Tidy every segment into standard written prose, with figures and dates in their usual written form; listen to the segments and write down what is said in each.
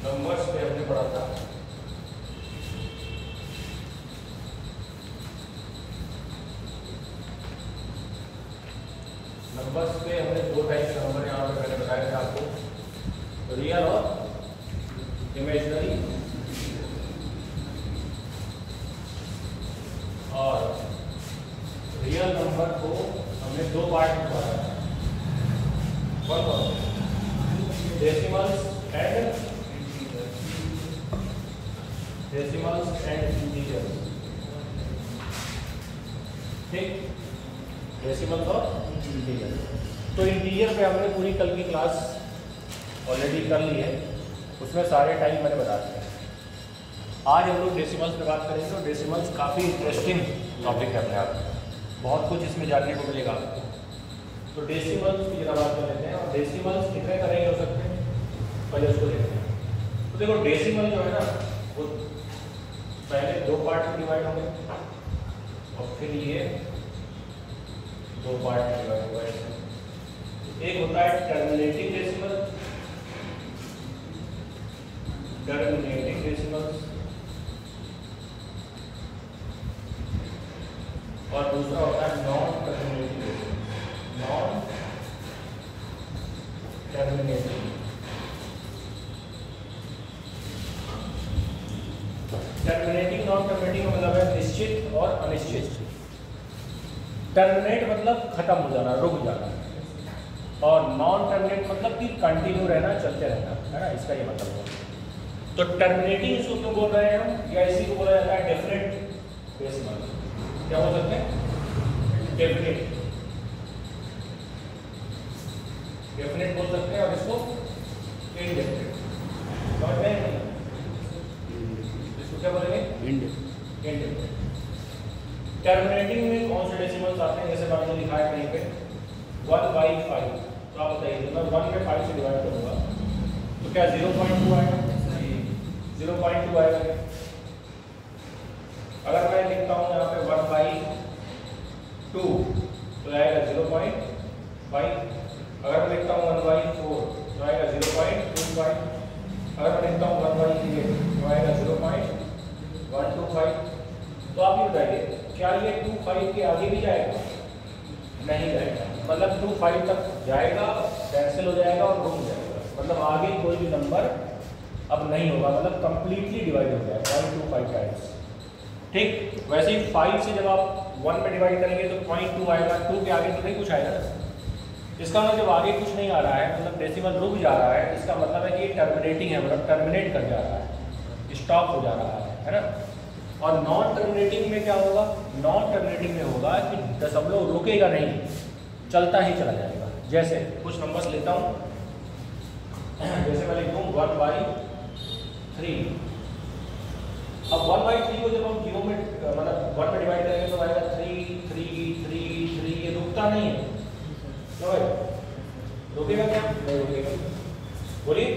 Numbers पे हमने पढ़ा था नंबर्स पे हमने दो टाइप के नंबर यहाँ पे मैंने बताया था आपको, रियल और इमेजिनरी। और रियल नंबर को हमने दो पार्ट में पढ़ा था, डेसिमल्स एंड इंटीजर्स। ठीक, डेसिमल्स और इंटीजर। तो इंटीजर पे हमने पूरी कल की क्लास ऑलरेडी कर ली है, उसमें सारे टाइप मैंने बता दिए। आज हम लोग डेसिमल्स पे बात करेंगे। तो डेसिमल्स काफ़ी इंटरेस्टिंग टॉपिक है अपने आप में, बहुत कुछ इसमें जानने को मिलेगा आपको। तो डेसिमल्स की जरा बात कर लेते हैं। और डेसिमल्स कितने तरह के हो सकते हैं, पहले उसको देखते हैं। तो देखो डेसिमल जो है ना, वो पहले दो पार्ट में डिवाइड होंगे और फिर ये दो पार्ट में डिवाइड होगा। एक होता है टर्मिनेटिंग डेसिमल, टर्मिनेटिंग डेसिमल्स, और दूसरा होता है non terminating decimal, non terminating. Terminating non terminating का मतलब है निश्चित और अनिश्चित। टर्मिनेट मतलब खत्म हो जाना, रुक जाना, और नॉन टर्मिनेट मतलब कि कंटिन्यू रहना, चलते रहना, है ना, इसका ये मतलब है। तो टर्मिनेटिंग इसको क्यों बोल रहे हैं हम, या इसी को बोला जाता है डेफिनेट डेसिमल। क्या बोल सकते हैं, डेफिनेट, डेफिनेट बोल सकते हैं, और इसको इनडेफिनेट। समझ में नहीं, इसको क्या बोलेंगे, इनडेफिनेट। टर्मिनेटिंग में कौन से डेसिमल्स आते हैं, जैसे मैंने लिखा है कहीं पे 1/5। तो आप बताइए, मैं 1 में 5 से डिवाइड करूंगा तो क्या 0.2 आएगा, 0.2 आएगा। अगर मैं लिखता हूँ यहाँ पे 1/2 तो आएगा 0.5। अगर मैं लिखता हूँ 1/4 तो आएगा 0.25। अगर मैं लिखता हूँ 1/8 तो आएगा 0.125। तो आप ये बताइए, क्या ये 25 के आगे भी जाएगा, नहीं जाएगा। मतलब 25 तक जाएगा, कैंसिल हो जाएगा और रुक जाएगा, मतलब आगे कोई भी नंबर अब नहीं होगा, मतलब कंप्लीटली डिवाइड हो जाएगा 0.25 टाइम्स। ठीक, वैसे ही 5 से जब आप 1 में डिवाइड करेंगे तो 0.2 आएगा, 2 के आगे तो नहीं कुछ आएगा। इसका मतलब जब आगे कुछ नहीं आ रहा है, मतलब डेसिमल रुक जा रहा है, इसका मतलब है कि ये टर्मिनेटिंग है, मतलब टर्मिनेट कर जा रहा है, स्टॉप हो जा रहा है ना। और नॉन टर्मिनेटिंग में क्या होगा, नॉन टर्मिनेटिंग में होगा कि दशमलव रुकेगा नहीं, चलता ही चला जाएगा। जैसे कुछ नंबर्स लेता हूँ, जैसे मैं लिख दूँ 1/3। अब 1/3 को जब हम 0 में मतलब 1 में डिवाइड करेंगे तो आएगा 3 3 3 3। ये रुकता नहीं है, तो भाई रुकेगा क्या, नहीं रुकेगा। बोलिए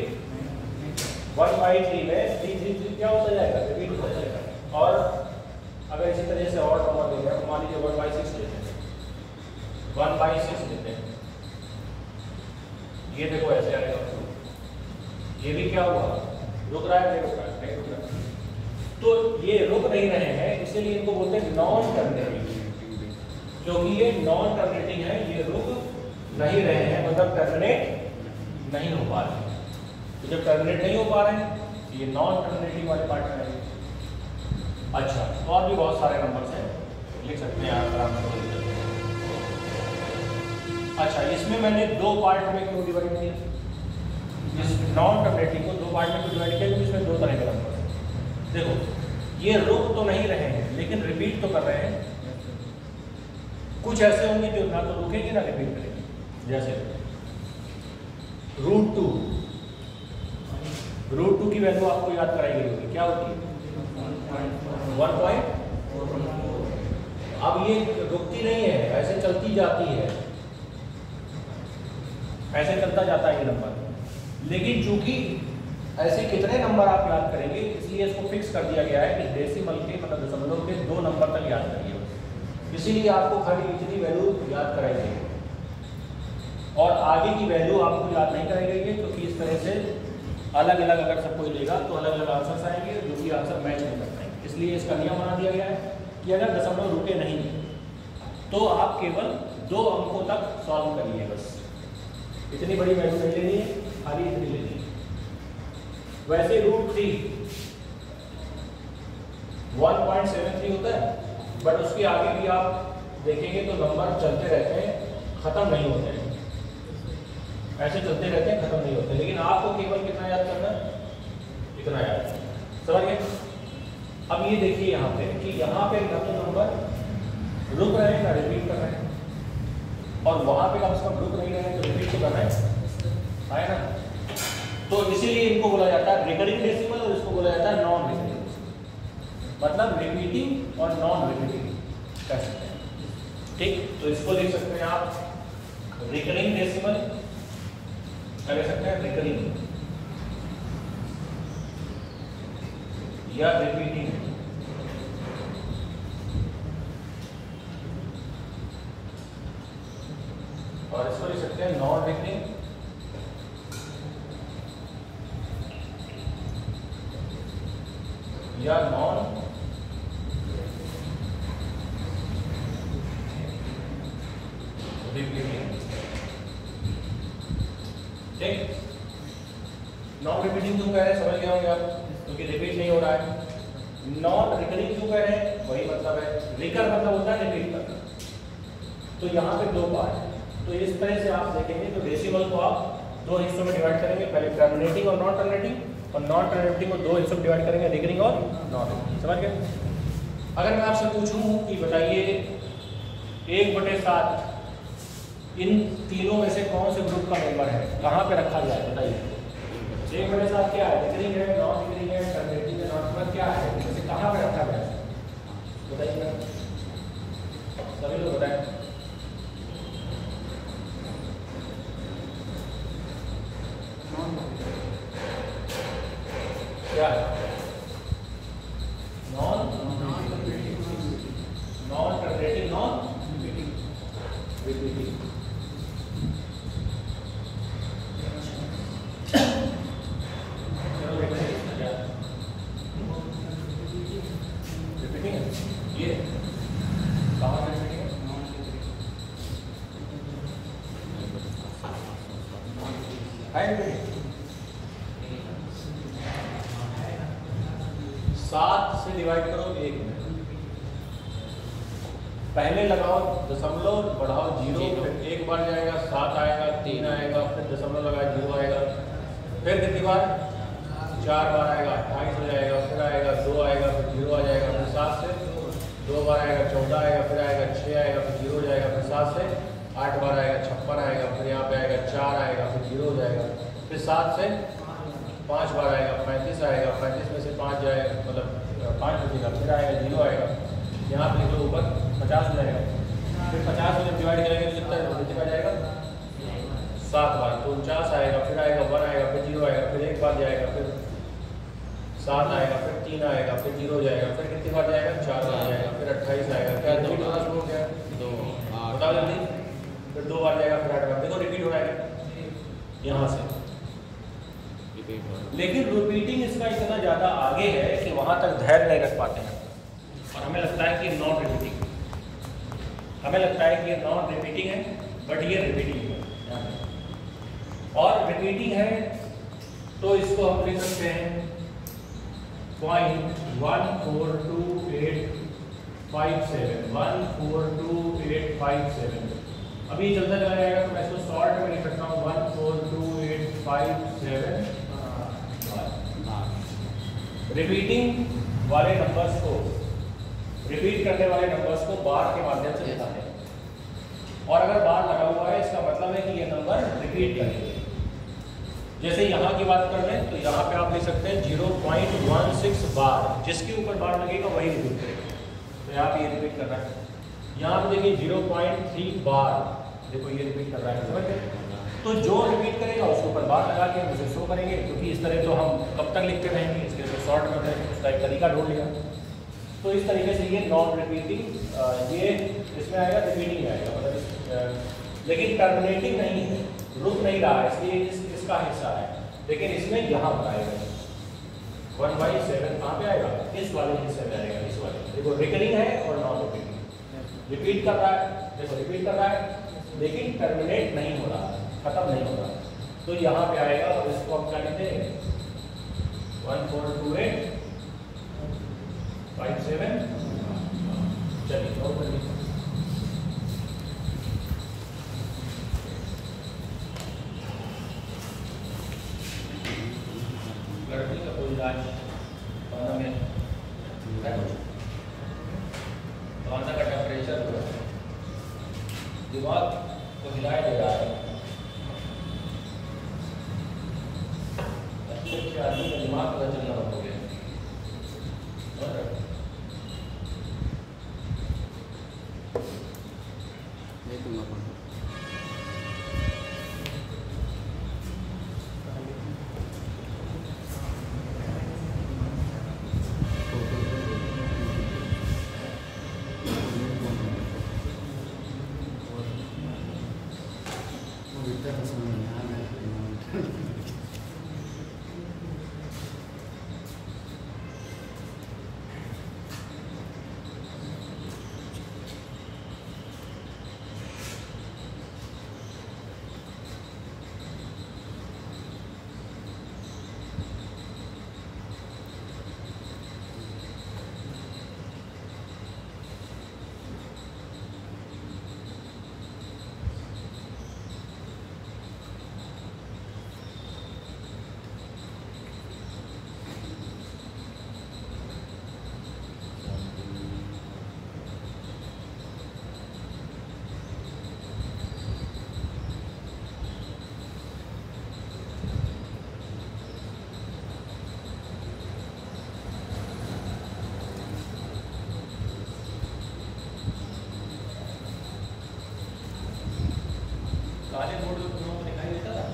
1/3 में 3 3 3 क्या होता जाएगा, रिपीट होता जाएगा। और अगर इसी तरह से और नंबर देंगे, तो मान लीजिए 1/6 लेते हैं, 1/6 लेते हैं, ये देखो ऐसे आएगा। ये भी क्या हुआ, रुक रहा है, नहीं रुक रहा है, नहीं रुक रहा है। तो ये रुक नहीं रहे हैं, इसीलिए इनको बोलते हैं नॉन टर्मिनेटिंग। क्योंकि ये नॉन टर्मिनेटिंग है, ये रुक नहीं रहे हैं, मतलब टर्मिनेट नहीं हो पा रहे हैं। तो जब टर्मिनेट नहीं हो पा रहे हैं, ये नॉन टर्मिनेटिंग वाले पार्ट में रहेंगे। अच्छा, और भी बहुत सारे नंबर्स हैं, लिख सकते हैं आप। अच्छा, इसमें मैंने दो पार्ट में क्यों डिवाइड किया, इस नॉन टर्मिनेटिंग को दो पार्ट में क्यों डिवाइड किया, क्योंकि इसमें दो तरह के नंबर हैं। देखो, ये रुक तो नहीं रहे हैं, लेकिन रिपीट तो कर रहे हैं। कुछ ऐसे होंगे जो ना तो रुकेंगे ना रिपीट करेंगे, जैसे √2। √2 की वैल्यू आपको याद कराई गई होगी, क्या होती है, 1. अब ये रुकती नहीं है, ऐसे चलती जाती है, ऐसे चलता जाता है ये नंबर। लेकिन चूंकि ऐसे कितने नंबर आप याद करेंगे, इसलिए इसको फिक्स कर दिया गया है कि डेसिमल के मतलब दशमलव के 2 नंबर तक याद करिए। इसीलिए आपको खाली इतनी वैल्यू याद कराई गई है और आगे की वैल्यू आपको याद नहीं कराई गई है, क्योंकि इस तरह से अलग अलग अगर सब कोई लेगा तो अलग अलग आंसर्स आएंगे जो कि आंसर मैच नहीं कर पाएंगे। इसलिए इसका नियम बना दिया गया है कि अगर दशमलव रुके नहीं तो आप केवल 2 अंकों तक सॉल्व करिए बस। इतनी बड़ी वैल्यू नहीं लेनी है, खाली इतनी लेनी है। वैसे √3 1.73 होता है, बट उसके आगे भी आप देखेंगे तो नंबर चलते रहते हैं, खत्म नहीं होते हैं, ऐसे चलते रहते हैं, खत्म नहीं होते। लेकिन आपको केवल कितना याद करना है, इतना याद करना। समझ गए? अब ये देखिए यहाँ पे कि यहाँ पे नंबर रुक रहे हैं ना रिपीट कर रहे हैं, और वहां पे कम से कम रुक नहीं रहे हैं तो रिपीट तो कर रहे हैं, है ना? तो इसीलिए इनको बोला जाता है रिकरिंग डेसिमल और इसको बोला जाता है नॉन रिकरिंग डेसिमल। मतलब रिपीटिंग और नॉन रिपीटिंग कह सकते हैं। ठीक, तो इसको लिख सकते हैं आप रिकरिंग डेसिमल, क्या कह सकते हैं, रिकरिंग या रिपीटिंग, और इसको लिख सकते हैं नॉन रिकरिंग या नॉन रिपीटिंग। ठीक, नॉन रिपीटिंग क्यों कह रहे हैं समझ गए होंगे आप, क्योंकि रिपीट नहीं हो रहा है। नॉन रिकरिंग क्यों कह रहे हैं, वही मतलब है, रिकर मतलब होता है रिपीट करना। तो यहाँ पे 2 पार्ट है, तो इस तरह से आप देखेंगे तो डेसिमल को आप 2 हिस्सों में डिवाइड करेंगे, पहले टर्मिनेटिंग और नॉन टर्मिनेटिंग, और नॉन टर्मिनेटिंग को 2 हिस्सों में डिवाइड करेंगे, रिकरिंग और नॉन रिकरिंग। समझ गए? अगर मैं आपसे पूछूं कि बताइए 1/7 इन तीनों में से कौन से ग्रुप का मेंबर है, कहाँ पे रखा जाए बताइए? 1/7 क्या है, रिकरिंग है, नॉन रिकरिंग है, टर्मिनेटिंग है, नॉन टर्मिनेटिंग क्या है, इसे कहाँ पे रखा जाए बताइए, सभी लोग बताएं। क्या है? Non terminating, non repeating. Repeating है ये, कहाँ से रिपीटिंग है? रिपीटिंग 7 से डिवाइड करो 1 में, पहले लगाओ दशमलव, बढ़ाओ 0, फिर 1 बार जाएगा 7 आएगा, 3 आएगा, फिर दशमलव लगाया 0 आएगा, फिर कितनी बार 4 बार आएगा 28 हो जाएगा, फिर आएगा 2 आएगा, फिर 0 आ जाएगा, फिर 7 से 2 बार आएगा 14 आएगा, फिर आएगा 6 आएगा, फिर 0 हो जाएगा, फिर 7 से 8 बार आएगा 56 आएगा, फिर यहाँ पे आएगा 4 आएगा, फिर 0 हो जाएगा, फिर 7 से 5 बार आएगा 35 आएगा, 35 में से 5 जाएगा मतलब 5 बचेगा, फिर आएगा 0 आएगा, यहाँ पे लिखो ऊपर 50 हो जाएगा, फिर 50 में जब डिवाइड करेंगे तो कितना जाएगा 7 बार, तो 49 आएगा, फिर आएगा 1 आएगा, फिर 0 आएगा, फिर 1 बार जाएगा, फिर 7 आएगा, फिर 3 आएगा, फिर 0 हो जाएगा, फिर कितनी बार जाएगा 4 बार जाएगा, फिर 28 आएगा, क्या 2 होना शुरू हो गया 2, बताओ जल्दी, फिर 2 बार जाएगा, फिर 8 बार, देखो रिपीट हो रहा है यहाँ से। लेकिन रिपीटिंग इसका इतना ज़्यादा आगे है कि वहाँ तक धैर्य नहीं रख पाते हैं, और हमें लगता है कि नॉन रिपीटिंग, हमें लगता है कि ये नॉन रिपीटिंग है, बट ये रिपीटिंग है। और रिपीटिंग है तो इसको हम लिख सकते हैं 0.142857, 142857। अभी चलता चला जाएगा तो मैं इसको शॉर्ट में लिख सकता हूँ 142857। रिपीटिंग वाले नंबर्स को, रिपीट करने वाले नंबर्स को बार के माध्यम से लिखा है, और अगर बार लगा हुआ है इसका मतलब है कि ये नंबर रिपीट करेंगे। जैसे यहाँ की बात कर लें तो यहाँ पे आप लिख सकते हैं 0.16 बार, जिसके ऊपर बार लगेगा वही रिपीट करेगा, तो यहाँ पे ये रिपीट कर रहा है। यहाँ पे देखिए 0.3 बार, देखो ये रिपीट कर रहा है, समझ गए? तो जो रिपीट करेगा उसके ऊपर बार लगा के उसे शो करेंगे, क्योंकि इस तरह तो हम कब तक लिखते रहेंगे, इसके लिए शॉर्ट में उसका एक तरीका ढूंढ लिया। तो इस तरीके से ये नॉन रिपीटिंग, ये इसमें आएगा, रिपीटिंग आएगा, मतलब लेकिन टर्मिनेटिंग नहीं है, रुक नहीं रहा है, इसलिए इसका हिस्सा है। लेकिन इसमें यहाँ पर आएगा 1/7 कहाँ पे आएगा? इस वाले हिस्से में आएगा, इस वाले। देखो रिकरिंग है और नॉन रिपीटिंग, रिपीट कर रहा है, देखो रिपीट कर रहा है लेकिन टर्मिनेट नहीं हो रहा, खत्म नहीं हो रहा, तो यहाँ पे आएगा और इसको हम क्या कहते हैं 1428 57। चलिए नोट कर लीजिए। लड़की का कोई इलाज में खाना का टेम्परेचर जो है दिमाग को हिलाए दे रहा है, अच्छे आदमी का दिमाग पता चलना बंद हो गया। काले बोर्ड में तुम दिखाई देता था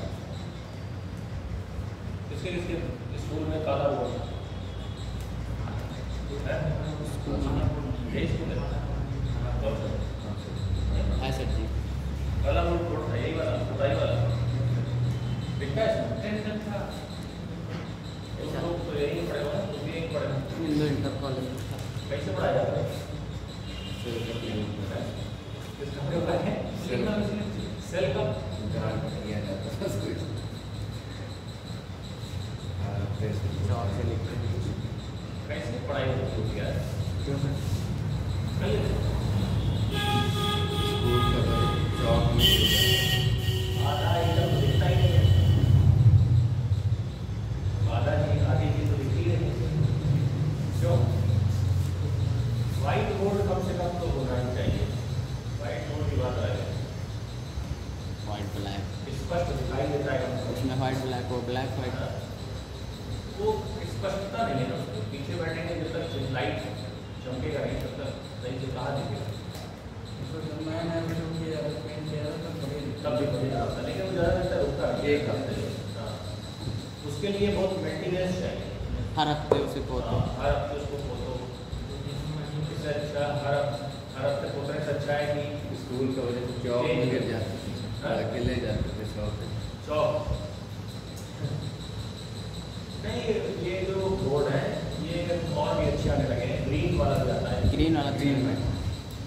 किसके किसके स्कूल में काला बोर्ड है? सर जी काला बोर्ड था, यही वाला खुदाई वाला दिखता है इसमें था। तो यही पड़ेगा, तुम यही पड़ेगा। इंदो इंटर कॉलेज कैसे पढ़ाया जाता है? सेल का किया जाता है कैसे पढ़ाई होती है? स्कूल का चौक में आधा एकदम दिखता ही नहीं है, आधी चीज तो दिखती ही नहीं। क्यों? व्हाइट बोर्ड कम से कम तो होना ही चाहिए। व्हाइट बोर्ड की बात है, व्हाइट ब्लैक स्पष्ट दिखाई देता है हमको। उसमें व्हाइट ब्लैक हो, ब्लैक व्हाइट वो स्पष्टता नहीं है ना, पीछे बैठेंगे जब तक लाइट चमकेगा नहीं तब तक सही से कहाँ दिखेगा। तब भी बढ़िया होता है, लेकिन ज़्यादा देर तक रुकता है एक हफ्ते। हाँ, उसके लिए बहुत मेंटेनेंस चाहिए। हर हफ्ते उसे पोतो, हर हफ्ते उसको पोतो। इससे अच्छा हर हफ्ते पोतने से अच्छा है कि स्कूल का वजह से चौक में गिर जाते थे, अकेले जाते थे चौक। नहीं, ये जो बोर्ड है ये और भी अच्छे आने लगे हैं, ग्रीन वाला भी आता है। ग्रीन वाला 3 में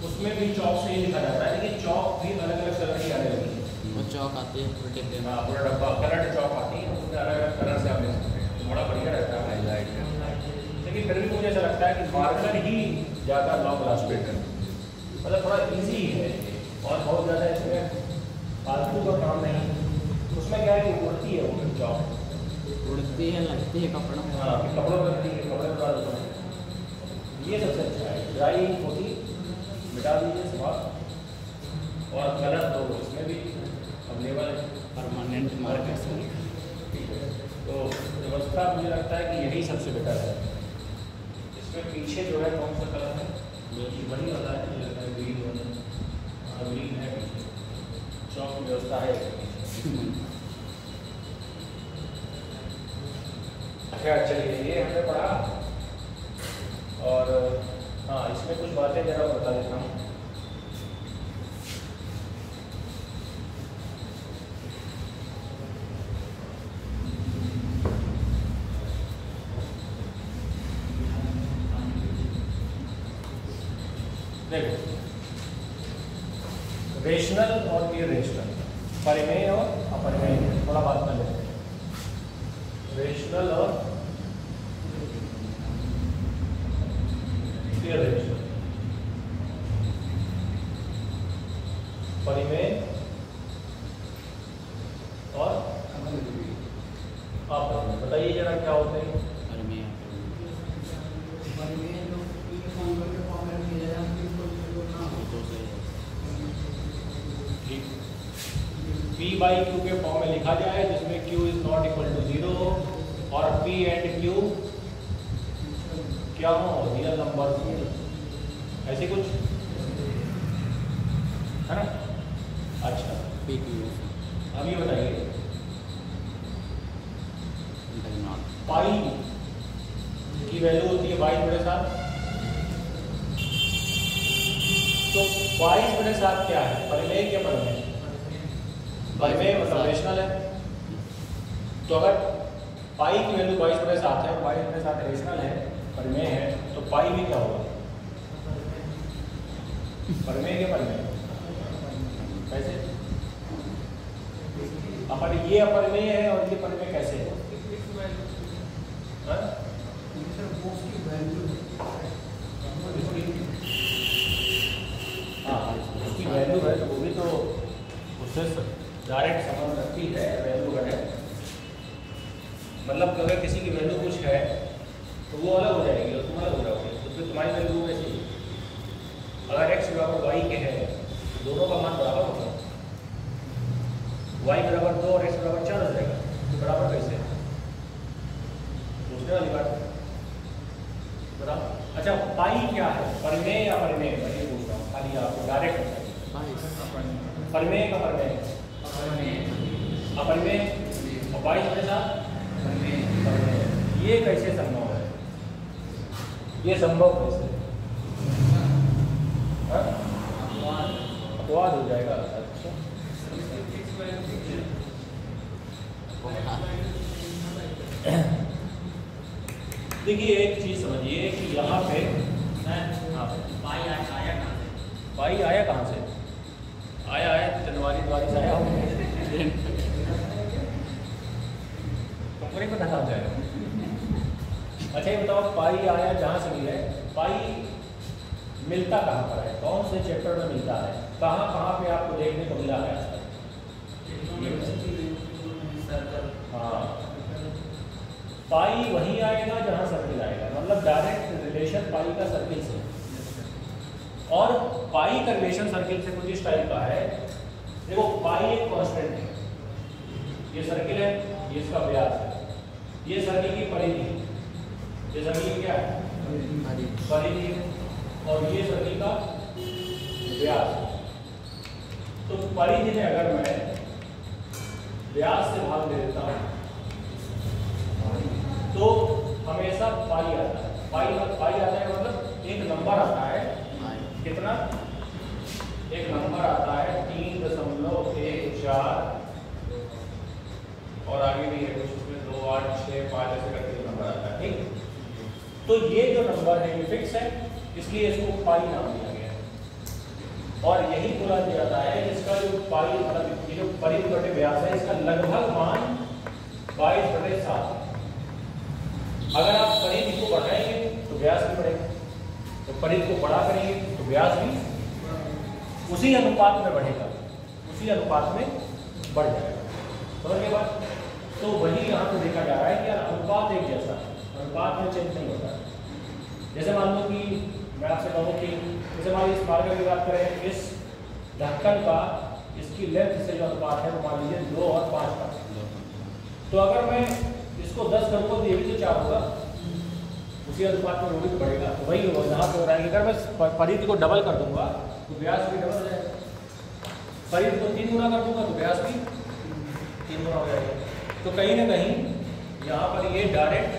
उसमें भी चौक से ही लिखा जाता है, लेकिन चौक भी अलग अलग कलर की आने लगी है। वो चौक आती है पूरे डिब्बे में। हाँ, पूरा डब्बा कलर चौक आती है, उसमें अलग अलग कलर से आप ले सकते हैं, बड़ा बढ़िया रहता है हाईलाइट का। लेकिन फिर भी मुझे ऐसा लगता है कि मार्कर ही ज़्यादा लॉन्ग लास्ट है, मतलब थोड़ा ईजी है और बहुत ज़्यादा इसमें फालतू का काम नहीं। उसमें क्या है कि उड़ती है वो चौक, उड़ती है, लगती है कपड़ों में। हाँ, कपड़ों पर लगती है, कपड़े पर डाल दो। ये सबसे अच्छा है। ड्राई होती मिटा दीजिए समाप्त, और कलर तो इसमें भी अवेलेबल है, परमानेंट मार्कर से। ठीक है, तो व्यवस्था मुझे लगता है कि यही सबसे बेटर है। इसमें पीछे जो है कौन सा कलर है? वही वाला है, मुझे लगता है ग्रीन वाला। ग्रीन है पीछे, चौक की व्यवस्था है। अच्छा चलिए, ये हमने पढ़ा। और हाँ, इसमें कुछ बातें जरा बता देता हूँ। देखो रेशनल और इरेशनल, परिमेय और अपरिमेय, थोड़ा बात कर लेते हैं। रेशनल और इरेशनल, परिमेय और अपरिमेय। बताइए जरा क्या होते हैं? P बाई क्यू के फॉर्म में लिखा जाए जिसमें Q is not equal to 0 और P एंड Q क्या हो, रियल नंबर, ऐसे कुछ है ना। अच्छा अब ये बताइए पाई की वैल्यू होती है 22/7, तो 22/7 क्या है, परिमेय क्या परिमेय? परिमेय मतलब रेशनल है। तो अगर पाई की वैल्यू 22/7 है और 22/7 रेशनल है, परिमेय है, तो पाई भी क्या होगा, परिमेय क्या परिमेय? कैसे? अपन ये अपरिमेय है और ये परिमेय कैसे है? हाँ, उसकी वैल्यू है तो वो भी तो उससे डायरेक्ट संबंध रखती है, वैल्यू है। मतलब कि अगर किसी की वैल्यू कुछ है तो वो अलग हो जाएगी और तुम अलग हो जाओगे, तो फिर तुम्हारी वैल्यू कैसी? अगर x बराबर y के है तो दोनों का मान बराबर होगा, y बराबर 2 और x बराबर 4 हो जाएगा, तो बराबर कैसे है? दूसरे वाली बात बराबर। अच्छा पाई क्या है, परिमेय या अपरिमेय? मैं ये पूछ रहा हूँ, खाली आपको डायरेक्ट बताइए। परिमेय का परिमेय, अपरिमेय और 22/7 परिमेय। ये कैसे संभव है? ये संभव कैसे? अपवाद हो जाएगा। अच्छा देखिए एक चीज समझिए कि यहाँ पे पाई आया कहाँ से? आया जनवरी द्वारी से आया हो, तुमको नहीं पता कहाँ से आया? अच्छा ये बताओ पाई आया जहाँ से मिला है, पाई मिलता कहाँ पर है, कौन से चैप्टर में मिलता है, कहाँ पे आपको देखने को मिला है आज तक? हाँ, पाई वहीं आएगा जहाँ सर्किल आएगा, मतलब डायरेक्ट रिलेशन पाई का सर्किल से। और पाई का रिलेशन सर्किल से कुछ इस टाइप का है, देखो पाई एक कांस्टेंट है, ये सर्किल है, ये इसका व्यास है, ये सर्किल की परिधि, ये सर्किल की क्या है, परिधि है, और ये सर्किल का व्यास है। तो परिधि में अगर मैं व्यास से भाग दे देता हूँ तो हमेशा पाई आता है, पाई आता है मतलब एक नंबर आता है, कितना? एक नंबर आता है 3.14 और आगे भी है कुछ, उसमें 2, 8, 6, 5 ऐसे करके नंबर आता है, ठीक। तो ये जो नंबर है ये फिक्स है, इसलिए इसको पाई नाम दिया गया है। और यही बोला जाता है इसका जो पाई मतलब ये जो परिधि बटे व्यास है, इसका लगभग मान 22/7। अगर आप परिधि को बढ़ाएंगे तो व्यास भी बढ़ेगा, तो परिधि को बड़ा करेंगे तो व्यास भी उसी अनुपात में बढ़ेगा, उसी अनुपात में बढ़ जाएगा। समझ गए बात? तो वही यहाँ पे देखा जा रहा है कि यार अनुपात एक जैसा, अनुपात में चेंज नहीं होता। जैसे मान लो कि मैं आपसे कहूँ कि जैसे मान लीजिए इस मार्कर की बात करें, इस ढक्कन का इसकी लेंथ से जो अनुपात है वो मान लीजिए 2 और 5 का। तो अगर मैं इसको 10 करूँगा तो ये भी तो 4 होगा, उसी अनुपात में वो भी तो बढ़ेगा। तो वही होगा यहाँ पे हो रहा है कि अगर मैं परिधि को डबल कर दूंगा तो व्यास भी डबल हो जाएगा, परिधि को 3 गुना कर दूंगा तो व्यास भी 3 गुना हो जाएगा। तो कहीं ना कहीं यहाँ पर ये डायरेक्ट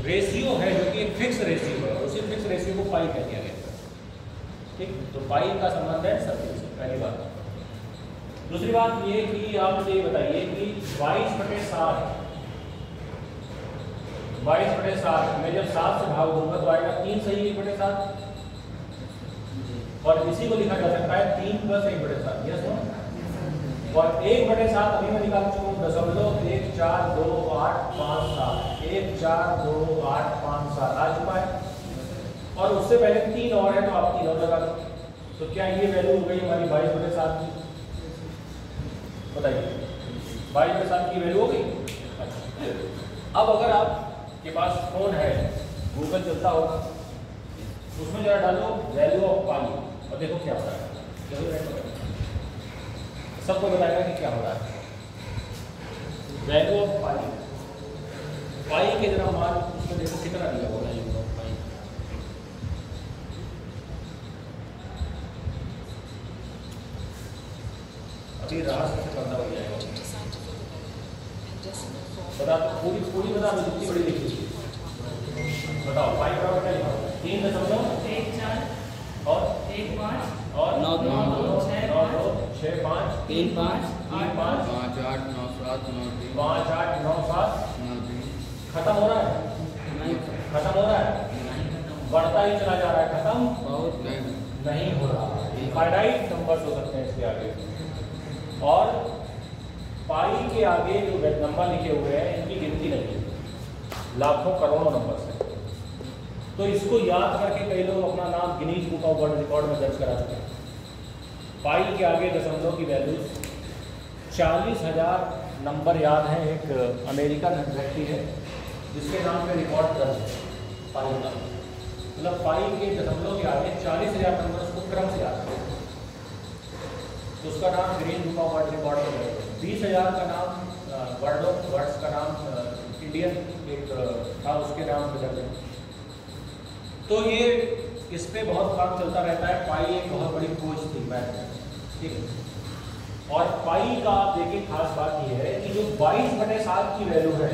रेशियो है जो कि एक फिक्स रेशियो है, उसी फिक्स रेशियो को पाई कह दिया गया, ठीक। तो पाई का संबंध है सर्किल से, पहली बात। दूसरी बात ये कि आप मुझे ये बताइए कि 22/7 मैं जब 7 से भाग दूंगा तो आएगा 3 सही 1/7, और इसी को लिखा जा सकता है 3 + 1/7। Yes no? और 1/7 अभी मैं निकाल चुका हूँ 0.142857 1428557 आ चुका है। और उससे पहले 3 और है तो आप 3 और लगा दो। तो क्या ये वैल्यू हो गई हमारी 22/7 की? बताइए 22/7 की वैल्यू हो गई। अब अगर आपके पास फोन है, गूगल चलता होगा, उसमें जरा डालो वैल्यू ऑफ पाई और देखो क्या होता है। सबको बताएगा कि क्या हो रहा है। वैल्यू ऑफ पाई के जरा मान उसमें देखो कितना दिया होगा वैल्यू ऑफ पाई। अभी राह से करता हो जाएगा। बता दो पूरी बता दो जितनी बड़ी लिखी। बताओ पाई बराबर क्या लिखा? 3.14 और 1.5 और 9.6.5 3.5 खत्म हो रहा है? खत्म हो रहा है? बढ़ता ही चला जा रहा है, खत्म नहीं हो रहा। फाइनाइट नंबर्स हो सकते हैं इसके आगे। और पाई के आगे जो नंबर लिखे हुए हैं इनकी गिनती नहीं है, लाखों करोड़ों नंबर है। तो इसको याद करके कई लोग अपना नाम Guinness book of world record में दर्ज करा चुके हैं। पाई के आगे दशमलव की वैल्यू 40,000 नंबर याद है। एक अमेरिकन व्यक्ति है जिसके नाम पे रिकॉर्ड दर्ज है पाई का। मतलब पाई के दशमलव के आगे 40,000 नंबर उसको क्रम से याद है, तो उसका नाम Guinness book of world record में है। 20,000 का नाम वर्ड्स का नाम इंडियन एक था, उसके नाम पे दर्ज है। तो ये इस पे बहुत काम चलता रहता है। पाई एक बहुत बड़ी खोज थी मैथ में, ठीक है। और पाई का आप देखिए खास बात ये है कि जो 22/7 की वैल्यू है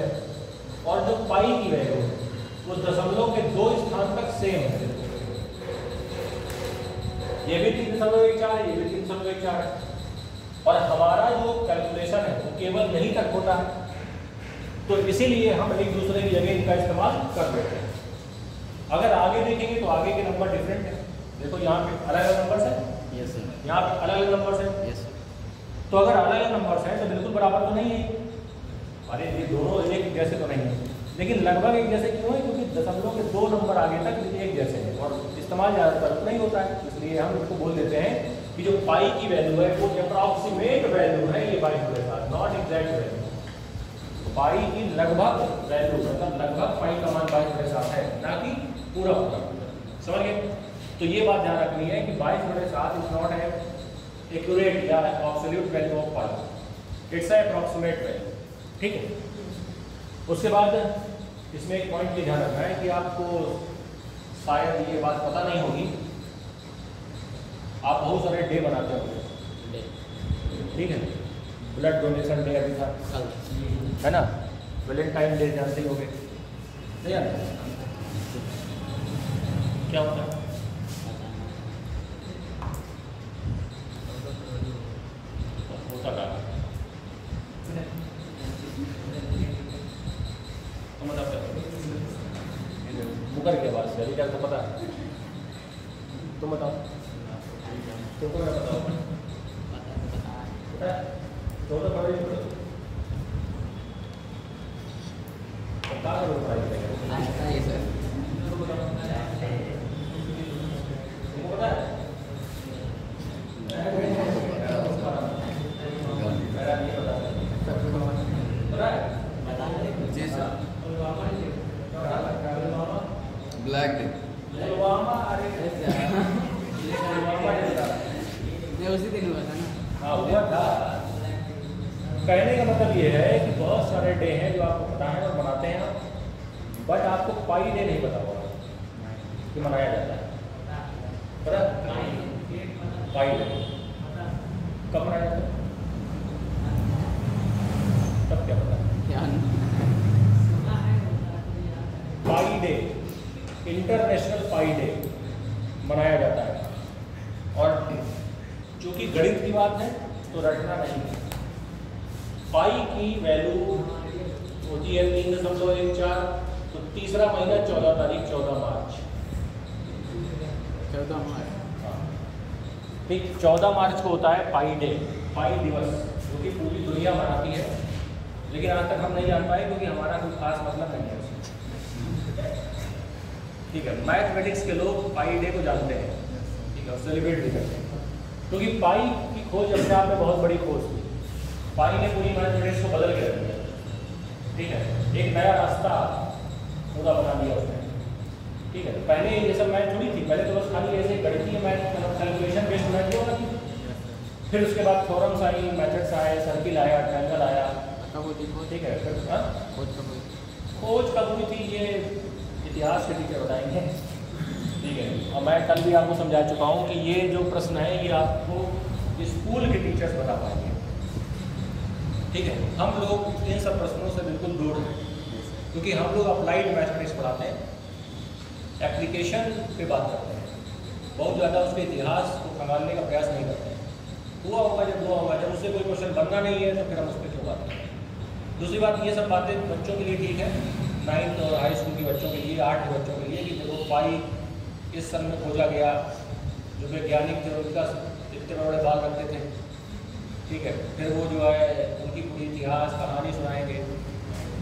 और जो पाई की वैल्यू है वो दशमलव के 2 स्थान तक सेम है। ये भी 3.14 है, ये भी 3.14 है। और हमारा जो कैलकुलेशन है वो केवल यहीं तक होता है, तो इसीलिए हम एक दूसरे की जगह इनका इस्तेमाल कर लेते हैं। अगर आगे देखेंगे तो आगे के नंबर डिफरेंट है। देखो यहाँ पे अलग अलग नंबर्स है, यस सर, यहाँ पे अलग अलग नंबर्स है, यस सर। तो अगर अलग अलग नंबर्स हैं तो बिल्कुल बराबर तो नहीं है। अरे ये दोनों एक जैसे तो नहीं है, लेकिन लगभग एक जैसे क्यों है? क्योंकि दशमलव के 2 नंबर आगे तक एक जैसे हैं और इस्तेमाल ज़्यादातर नहीं होता है, इसलिए हम इसको बोल देते हैं कि जो पाई की वैल्यू है वो अप्रॉक्सीमेट वैल्यू है, ये 22/7 नॉट एग्जैक्ट वैल्यू। पाई की लगभग वैल्यू मतलब लगभग पाई का मान 22/7 है, ना कि पूरा पूरा। समझ गए? तो ये बात ध्यान रखनी है कि 22/7 इज नॉट ए एक्यूरेट या absolute value of pi, it's a approximate value, ठीक है। उसके बाद इसमें एक पॉइंट ये ध्यान रखना है कि आपको शायद ये बात पता नहीं होगी, आप बहुत सारे डे बनाते होंगे, ठीक है। ब्लड डोनेशन डे अभी था, है ना। वैलेंटाइन डे जानते ही होंगे, नहीं जानते? क्या होता है? होता क्या? तो मतलब मुकर के बाद से अभी क्या पता है? तुम बताओ, तुमको क्या पता होगा? पता है? तो बड़े बता दो भाई, आता है सर। तुमको पता है? जी सर। ब्लैक डे उसी दिन हुआ था ना। हाँ हुआ था। कहने का मतलब ये है कि बहुत सारे डे हैं जो आपको पता है और मनाते हैं, बट आपको पाई डे नहीं पता होगा कि मनाया जाता है। पता? पाई डे कब मनाया जाता है? तब क्या पता? क्या पाई डे, इंटरनेशनल पाई डे मनाया जाता है। और चूंकि गणित की बात है तो रटना नहीं है। पाई की वैल्यू होती है 3.14, तो तीसरा महीना 14 तारीख 14 मार्च। 14 मार्च। हाँ, ठीक, 14 मार्च को होता है पाई डे, पाई दिवस, जो कि पूरी दुनिया मनाती है, लेकिन आज तक हम नहीं जान पाए क्योंकि हमारा कोई खास मतलब नहीं है उसमें। ठीक है, मैथमेटिक्स के लोग पाई डे को जानते हैं, ठीक है, और सेलिब्रेट भी करते हैं, क्योंकि पाई की खोज अपने आप में बहुत बड़ी खोज थी। पाई ने पूरी मैथमेटिक्स को बदल के रख दिया, ठीक है, एक नया रास्ता पूरा बना दिया उसने। ठीक है, पहले ये सब मैथ थोड़ी थी, पहले तो बस खाली ऐसे गणितीय मैथ, मतलब कैलकुलेशन बेस्ड मैथ होगा थी। फिर उसके बाद थ्योरम्स आई, मेथड्स आए, सर्किल आया, ट्रायंगल आया, ठीक है। फिर खोज कब हुई थी ये इतिहास के टीचर बताएंगे, ठीक है। और मैं कल भी आपको समझा चुका हूँ कि ये जो प्रश्न है ये आपको स्कूल के टीचर्स बता पाएंगे, ठीक है। हम लोग इन सब प्रश्नों से बिल्कुल दूर हैं, क्योंकि हम लोग अप्लाइड मैथमेटिक्स पढ़ाते हैं, एप्लीकेशन पे बात करते हैं, बहुत ज़्यादा उसके इतिहास को खंगालने का प्रयास नहीं करते हैं। हुआ होगा जब हुआ होगा, जब उससे कोई क्वेश्चन बनना नहीं है तो फिर हम उस पर क्यों बात करें। दूसरी बात, ये सब बातें बच्चों के लिए ठीक है, 9th और हाई स्कूल के बच्चों के लिए, 8 के बच्चों के लिए, कि देखो पाई इस सन में खोजा गया, जो वैज्ञानिक थे उनका इतने बड़े बाल रखते थे, ठीक है। फिर वो जो है उनकी पूरी इतिहास कहानी सुनाएंगे,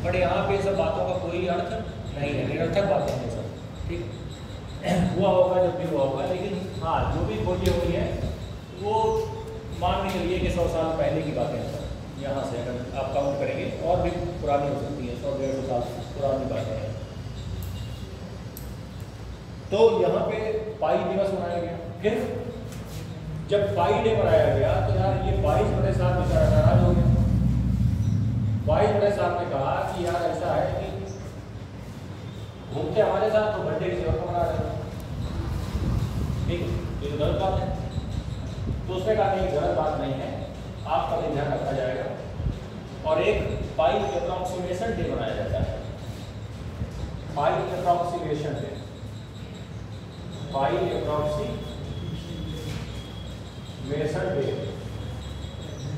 बट यहाँ पे सब बातों का कोई अर्थ नहीं है, निरर्थक बातें हैं सब, ठीक। हुआ होगा जब भी हुआ होगा, लेकिन हाँ जो भी खोजें हुई हैं वो मान के चलिए कि 100 साल पहले की बातें हैं, यहाँ से अगर आप काउंट करेंगे और भी पुरानी हो सकती है, 100-150 साल पुरानी बातें हैं। तो यहाँ पे पाई दिवस मनाया गया। फिर जब पाई डे मनाया गया तो यार ये 22/7 बेचारा नाराज हो गया। 22/7 ने कहा कि यार ऐसा है कि घूमते हमारे साथ तो बर्थडे किसी और को मना रहे हैं, ठीक है, ये तो गलत बात है। तो उसने कहा नहीं, गलत बात नहीं है, आपका भी ध्यान रखा जाएगा और एक पाई अप्रॉक्सीमेशन डे मनाया जाता है। पाई अप्रॉक्सीमेशन डे, पाई अप्रॉक्सीमेशन डे,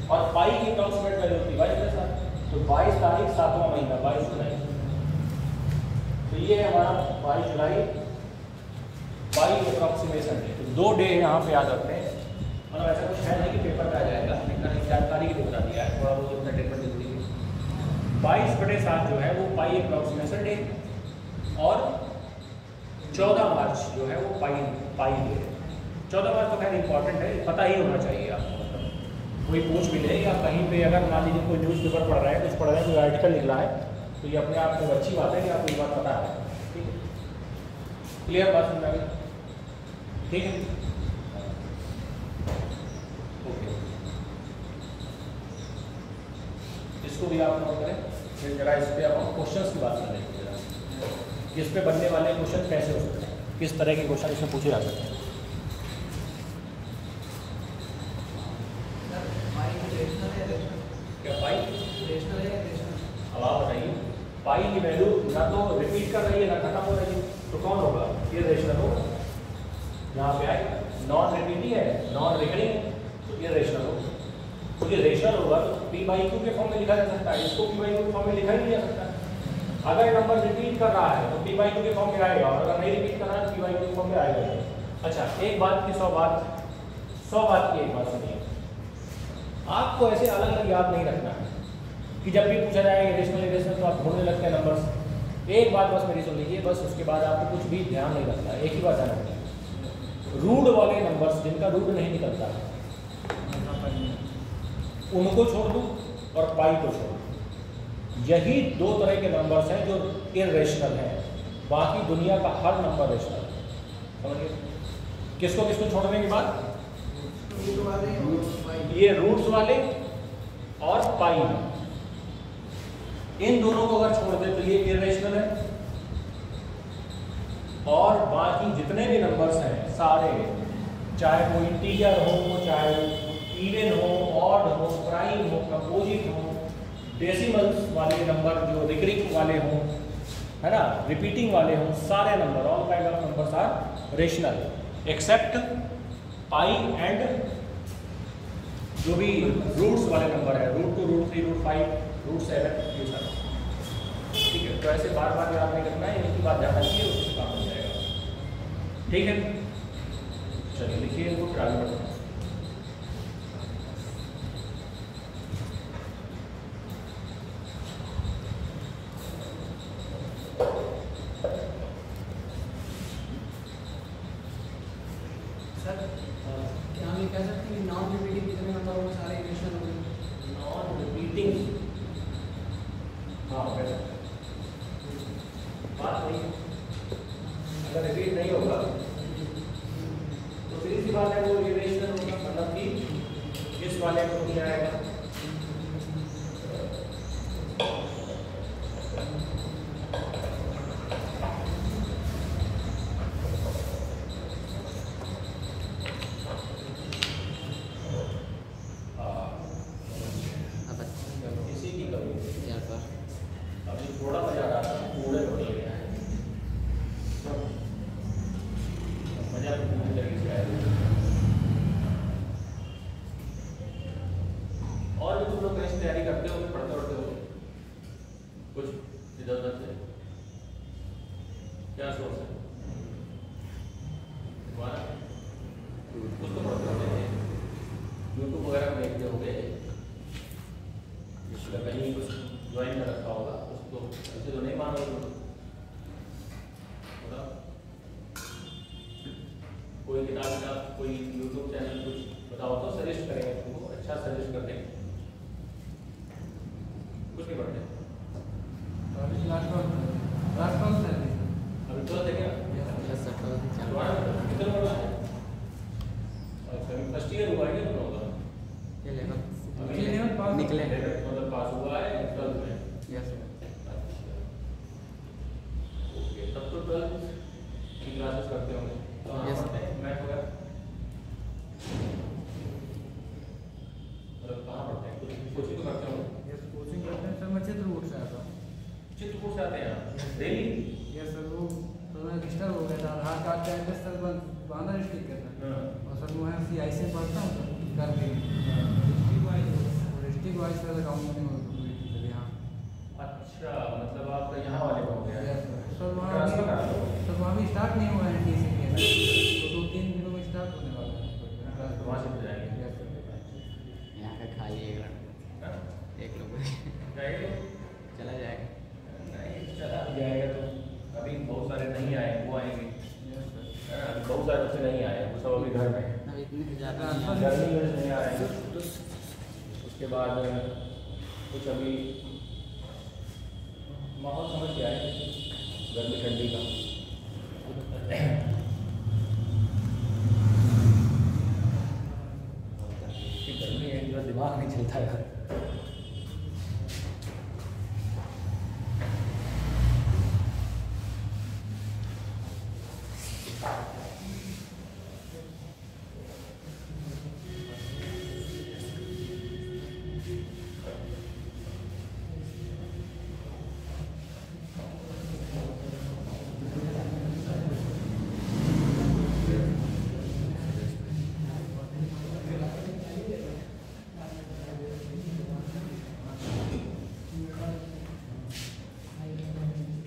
और पाई की अप्रॉक्सीमेट वैल्यू होती है 22/7, तो 22 तारीख 7वां महीना, 22 जुलाई, तो ये हमारा 22 जुलाई पाई अप्रॉक्सीमेशन डे। तो 2 डे यहाँ पे याद रखते हैं, मतलब ऐसा कुछ है नहीं कि पेपर पे आ जाएगा, लेकिन जानकारी के लिए बता दिया है, थोड़ा बहुत एंटरटेनमेंट जरूरी है। 22/7 जो है वो पाई अप्रॉक्सीमेशन डे, और 14 मार्च जो है वो पाई डे है। 14 मार्च तो खैर इंपॉर्टेंट है, पता ही होना चाहिए आपको, मतलब कोई पूछ भी ले या कहीं पे अगर मान लीजिए कोई न्यूज़पेपर पढ़ रहा है, कुछ पढ़ रहा है, कोई आर्टिकल निकला है, तो ये अपने आप में अच्छी बात है कि आपको ये बात पता है, ठीक है। क्लियर बात समझ आ गई, ठीक है, ओके। इसको भी आप नोट करें, फिर जरा इस पर आप क्वेश्चंस की बात कर लेंगे जरा, इस पे बनने वाले क्वेश्चन कैसे हो सकते हैं, किस तरह के क्वेश्चन इसमें पूछे जा सकते हैं। क्या पाई अब आप बताइए, पाई की वैल्यू ना तो रिपीट कर रही है ना खत्म हो रही है, तो कौन होगा, ये रेशनल होगा। यहाँ पे आए नॉन रिपीटिंग है, नॉन रिकरिंग है, तो ये रेशनल होगा। तो ये रेशनल होगा तो p/q के फॉर्म में लिखा जा सकता है, इसको p/q के फॉर्म में लिखा ही नहीं जा सकता। अगर नंबर रिपीट कर रहा है तो p/q के फॉर्म में आएगा, और अगर नहीं रिपीट कर रहा है तो p/q के फॉर्म में आएगा। अच्छा, एक बात की 100 बात की एक बात सुनिए, आपको ऐसे अलग अलग याद नहीं रखना है कि जब भी पूछा जाएगा रेशनल इरेशनल तो आप ढूंढने लगते हैं नंबर्स। एक बात बस मेरी सुन लीजिए, बस उसके बाद आपको कुछ भी ध्यान नहीं रखना है, एक ही बात ध्यान रखना है, रूट वाले नंबर्स जिनका रूट नहीं निकलता है उनको छोड़ दूँ और पाई को छोड़ दूँ। यही 2 तरह के नंबर्स हैं जो इरेशनल हैं, बाकी दुनिया का हर नंबर रेशनल है, समझिए। किसको किसको छोड़ने के बाद, ये रूट्स वाले और पाई, इन दोनों को अगर छोड़ दे तो ये इरेशनल है, और बाकी जितने भी नंबर्स हैं सारे, चाहे वो इंटीजर हो, चाहे इवन हो, ऑड हो, प्राइम हो, कंपोजिट हो, डेसिमल्स वाले नंबर जो रिकरिंग वाले हों, है ना, रिपीटिंग वाले हों, सारे number, all kind of numbers are rational except pi and जो भी रूट्स वाले नंबर है, √2, √3, √5, √7, ये सारे, ठीक है। तो ऐसे बार बार याद नहीं करना है, एक ही बात ध्यान रखिए, उससे काम हो जाएगा, ठीक है। चलिए लिखिए इनको, फिर आगे बढ़ते हैं। बात नहीं, अगर रिपीट नहीं होगा तो सीधी सी बात है वो इरेशनल होगा, मतलब कि इस वाले में नहीं आएगा। इसी की कमी अभी थोड़ा मजा आ रहा था, पूरे बदल गया है मजा पूरी तरीके से आएगा। और भी तुम लोग कहीं तैयारी करते हो, पढ़ते पढ़ते हो कुछ इधर उधर से, क्या सोच है तुम्हारा? कुछ तो पढ़ते होंगे, यूट्यूब वगैरह में देखते होंगे, कहीं कुछ ज्वाइन कर रखा होगा, उसको ऐसे तो नहीं मानो मतलब कोई किताब कोई यूट्यूब चैनल कुछ बताओ तो सजेस्ट करेंगे तुमको, अच्छा सजेस्ट कर देंगे। कुछ नहीं पढ़ते अभी तो देखें कितना पढ़ना है? फर्स्ट ईयर हुआ है दोनों का, निकले मतलब पास हुआ है 12th में। ओके, तब तो 12th की क्लासेस करते होंगे मैथ वगैरह, मतलब कहाँ पढ़ते हैं? कोचिंग तो करते होंगे? कोचिंग करते हैं सर, मैं चित्रकूट से आता हूँ। चित्रकूट से आते हैं डेली? यस सर, वो तो मैं डिस्टर्ब हो गया था, आधार कार्ड का एड्रेस सर बांधा डिस्ट्रिक्ट करना, और सर मैं CI से पढ़ता हूँ सर, कर दी डिस्ट्रिक्ट वाइज सर अकाउंट में सर यहाँ। अच्छा, मतलब आपका यहाँ वाले का हो गया? यस सर, सर ट्रांसफर करा लो। वहाँ भी स्टार्ट नहीं हुआ है NTC के, तो 2-3 दिनों में स्टार्ट होने वाला है। तो वहाँ से जाएंगे? Yes sir. यहाँ का खाली एक लड़का, एक लोग जाएगा चला जाएगा। नहीं, चला भी जाएगा तो अभी बहुत सारे नहीं आए, वो आएंगे। Yes sir. अभी बहुत सारे बच्चे नहीं आए, वो सब अभी घर में हैं। अब इतने ज़्यादा गर्मी में नहीं आ रहे हैं, उसके बाद कुछ अभी माहौल समझ के आए गर्मी ठंडी का। गर्मी है, जो दिमाग नहीं चलता है।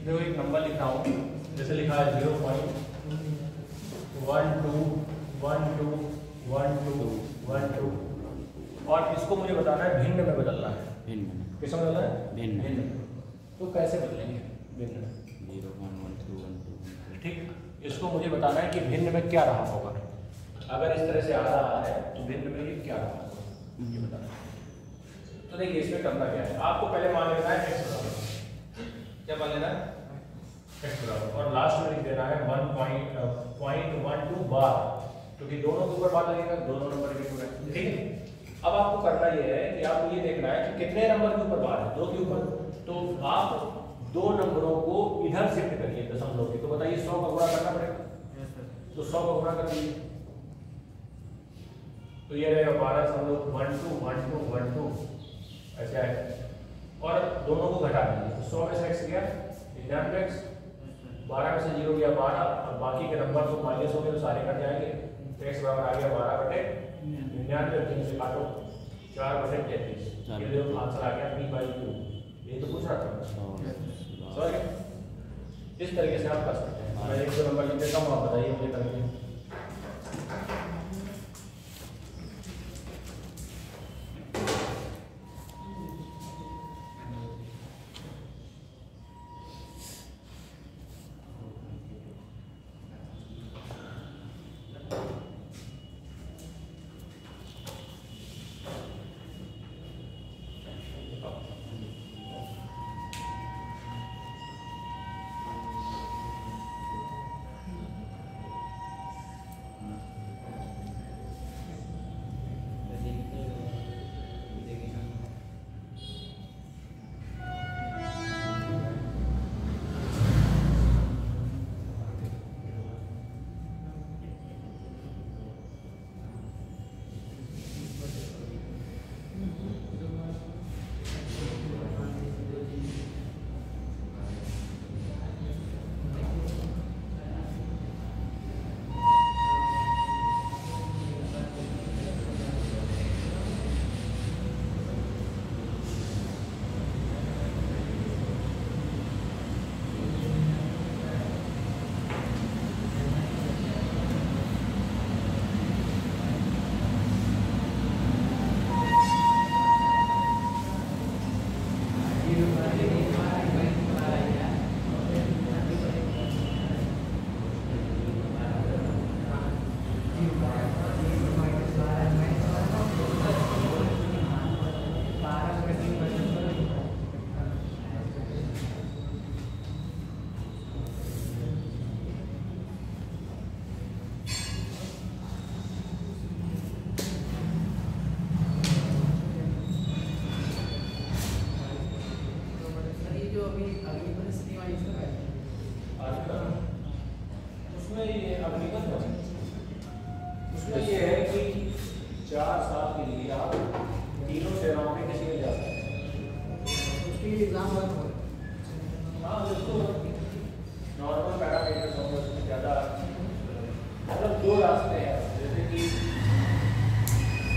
देखो एक नंबर लिखा हूँ, जैसे लिखा है 0.121212, और इसको मुझे बताना है भिन्न में बदलना है। भिन्न किसमें बदलना है? भिन्न तो कैसे बदलेंगे भिन्न? 0 1 1 2 1 2। ठीक, इसको मुझे बताना है कि भिन्न में क्या रहा होगा। अगर इस तरह से आ रहा है तो भिन्न में ये क्या रहा होगा, ये बताना है। तो देखिए इसमें करना क्या है, आपको पहले मान लेना है x बराबर, क्या मान लेना है? x बराबर, और लास्ट में लिख देना है 1.12 बार, क्योंकि दोनों के ऊपर बात लगेगा, दोनों नंबर के ऊपर। ठीक है, अब आपको करना ये है कि आपको ये देखना है कि कितने नंबर के ऊपर बार है, 2 के ऊपर। तो आप 2 नंबरों को इधर शिफ्ट करिए दशमलव के, तो बताइए 100 का गुणा करना पड़ेगा, तो 100 का गुणा कर दीजिए, तो ये रहेगा 12.12 ऐसे आएगा, और दोनों को घटा दीजिए, तो 100 में से x गया 99x, 12 में से 0 गया 12, और बाकी के नंबर तो माइनस हो गए तो सारे कट जाएंगे, तो x बराबर आ गया 12/99, 3 से काटो 4/33, ये देखो आंसर आ गया 3/2। ये तो पूछ रहा था, समझ गए? इस तरीके से आप कर सकते हैं। मैं 1-2 नंबर लिख देता हूँ, आप बताइए मुझे करके। दो रास्ते हैं, जैसे कि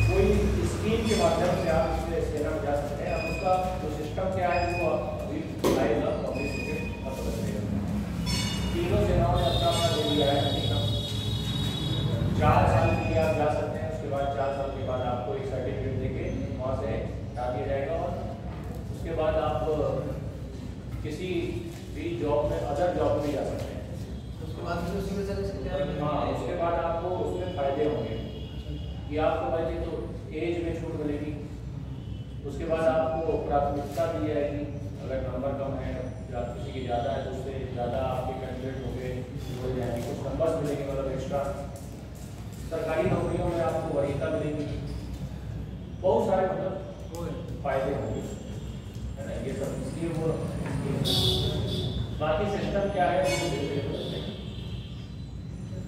कोई स्कीम के माध्यम से आप इसमें सेना में जा सकते हैं। अब उसका जो सिस्टम क्या है वो अभी आएगा, अभी पता चलेगा। तीनों सेनाओं ने अपना अपना दे दिया है सिस्टम। 4 साल के लिए आप जा सकते हैं, उसके बाद 4 साल के बाद आपको एक सर्टिफिकेट देके वहाँ से हटा दिया जाएगा और उसके बाद आप किसी भी जॉब में, अदर जॉब में जा सकते हैं। उसके बाद फिर उसी में चले सकते हैं। हाँ, उसके बाद आपको उसमें फायदे होंगे कि आपको भाई तो एज में छूट मिलेगी, उसके बाद आपको प्राथमिकता दी जाएगी। अगर नंबर कम है या किसी की ज़्यादा है तो उससे ज़्यादा आपके कैंडिडेट होंगे, हो जाएंगे, कुछ नंबर्स मिलेंगे, मतलब एक्स्ट्रा। सरकारी नौकरियों में आपको वरीयता मिलेगी, बहुत सारे मतलब फायदे होंगे, है ना। ये सब इसलिए वो बाकी सिस्टम क्या है वो देखते हैं,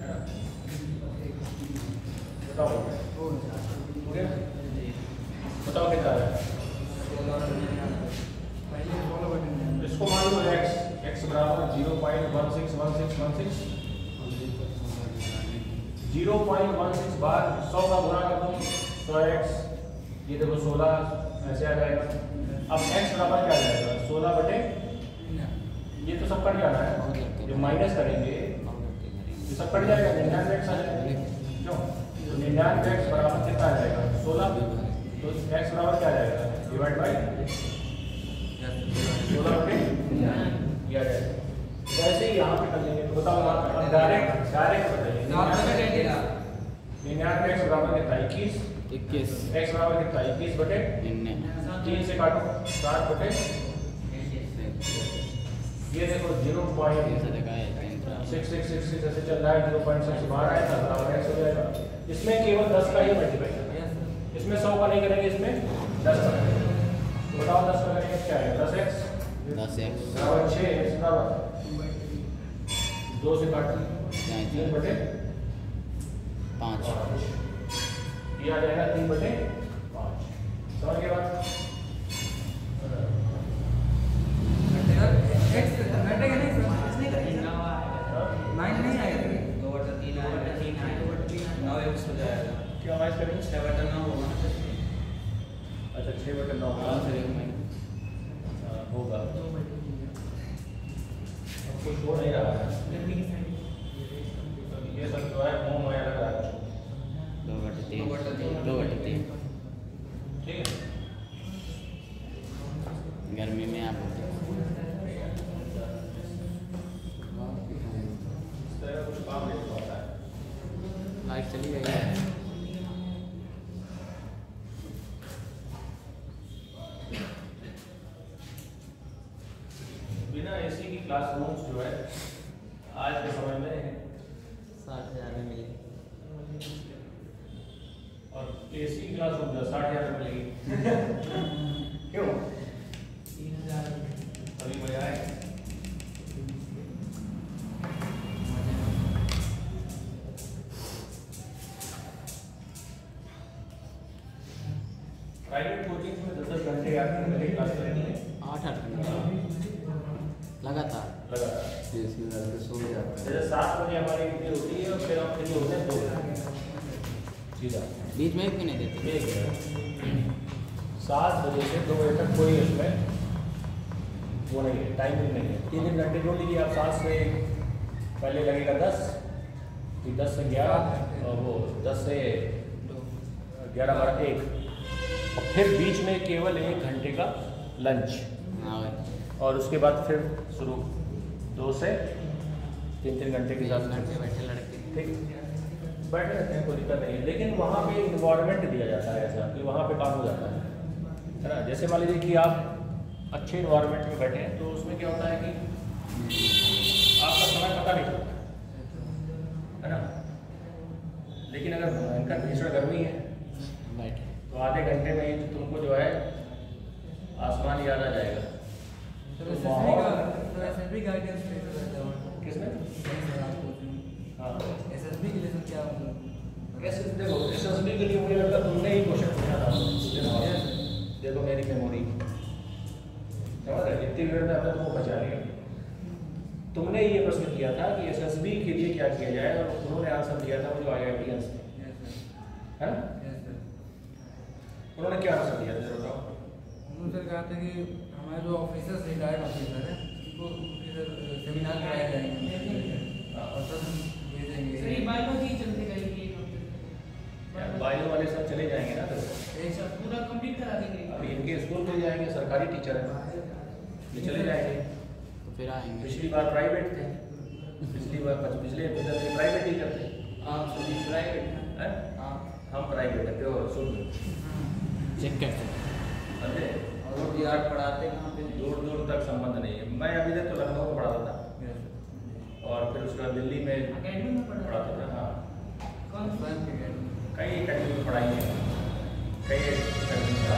है ना। बताओ बताओ कितना है। इसको मान लो x बराबर 0.161616 0.16 बार 100 का गुणा कर दो 100x, ये देखो 16 ऐसे आ जाएगा। अब x बराबर क्या आ जाएगा 16 बटे, ये तो सब कट जाना है, जो माइनस करेंगे ये सब कट जाएगा, 99x आ जाएगा। क्यों? तो 99x बराबर कितना आ जाएगा 16, तो x बराबर क्या आ जाएगा डिवाइड बाई 16 बटे ये आ जाएगा। वैसे ही यहाँ पे कर लेंगे, तो बताओ डायरेक्ट बताइए। 99x बराबर कितना 21, x बराबर कितना 21 बटे 3 से काटो 7 बटे, ये देखो 0.6666 ऐसे चल रहा है, 0.6 बाहर आया था बराबर x हो जाएगा। इसमें केवल 10 का ही मल्टीप्लाई करना है, इसमें 100 का नहीं करेंगे, इसमें 10 का करेंगे। तो बताओ 10 का करेंगे क्या है 10x बराबर 6x बराबर 2 से काट 3 बटे 5, ये आ जाएगा 3 बटे 5। समझ गए बात? क्या मैच करेंगे 6 बटे 9 होगा। अच्छा 6 बटे 9 होगा, कुछ हो नहीं रहा है, ये सब जो है मुंह में लग रहा है 2 बटे 3 ठीक है। गर्मी में आप इस तरह कुछ काम नहीं होता है। लाइट चली गई। बिना एसी की क्लासरूम्स जो है आज के समय में 60,000 में मिली, और एसी की क्लासरूम जो 60,000 में मिलेगी क्यों? 3000 अभी मजा आए। प्राइवेट कोचिंग में 10-10 घंटे आके क्लास करनी है, 8 घंटे लगातार जैसे 7 बजे हमारी ड्यूटी होती है और फिर हम फ्री होते हैं 2 बजे सीधा, बीच में क्यों नहीं देते? 7 बजे से 2 बजे तक कोई उसमें वो नहीं है, टाइमिंग नहीं है। 3 घंटे जोड़ लीजिए आप, 7 से पहले लगेगा 10, फिर 10 से 11 और वो 10 से 11 12 1, और फिर बीच में केवल 1 घंटे का लंच, और उसके बाद फिर शुरू 2 से 3 घंटे के साथ बैठे लड़के ठीक बैठे रहते हैं, कोई दिक्कत नहीं है। लेकिन वहाँ पे इन्वायरमेंट दिया जाता है ऐसा कि वहाँ पे काम हो जाता है ना। जैसे मान लीजिए कि आप अच्छे इन्वायरमेंट में बैठे हैं, तो उसमें क्या होता है कि आपका समय पता नहीं चलता है ना। लेकिन अगर भयंकर भीषण गर्मी है बैठे तो आधे घंटे में ही तुमको जो है आसमान याद आ जाएगा। तो एसएसबी गाइडेंस किसने? हाँ एसएसबी के लिए सर क्या मतलब? देखो एसएसबी के लिए मुझे लगता है तुमने ही क्वेश्चन पूछा था। देखो मेरी मेमोरी समझ रहे, इतनी देर में हमने तुमको बचा लिया। तुमने ये प्रश्न किया था कि एसएसबी के लिए क्या किया जाए, और उन्होंने आंसर दिया था वो जो IITians थे, है ना? उन्होंने क्या आंसर दिया था बताओ? उन्होंने सर कहा था कि हमारे जो ऑफिसर्स रिटायर्ड ऑफिसर है उनको इधर सेमिनार कराया जाएंगे और सर हम भेजेंगे। सर ये बायोलॉजी चलते रहेगी बायो वाले सब चले जाएंगे ना, तो एक सब पूरा कंप्लीट करा देंगे। अभी इनके स्कूल खुल जाएंगे, सरकारी टीचर है, ये चले जाएंगे। तो फिर आएंगे। पिछली बार प्राइवेट थे, पिछले प्राइवेट टीचर थे। आप सभी प्राइवेट हैं? हम प्राइवेट है, प्योर शुद्ध। चेक करते हैं। समझे? और भी आर्ट पढ़ाते हैं कहाँ पे? दूर दूर तक संबंध नहीं है। मैं अभी तक तो लखनऊ में पढ़ाता था, और फिर उसके बाद दिल्ली में अकेडमी में पढ़ाता था। हाँ, कौन सा? कई अकेडमी में पढ़ाई है, कई अकेडमी का,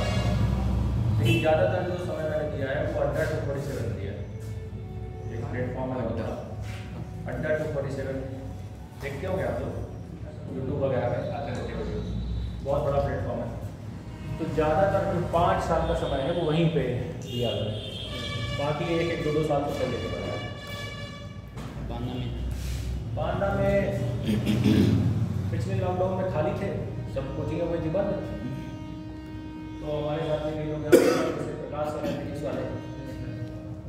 लेकिन ज़्यादातर जो समय मैंने दिया है वो अड्डा 247 दिया है। एक प्लेटफॉर्म है अड्डा 247, देखते होंगे आप लोग यूट्यूब वगैरह में आते रहते वीडियो, बहुत बड़ा प्लेटफॉर्म है। तो ज़्यादातर जो 5 साल का समय है वो वहीं पे दिया गया है, बाकी 1-2 साल तो पहले के पड़ा है। बांदा में पिछले लॉकडाउन में खाली थे, सब कोचिंग हुए जी बंद, तो हमारे साथ में कई लोग जैसे प्रकाश फिजिक्स वाले,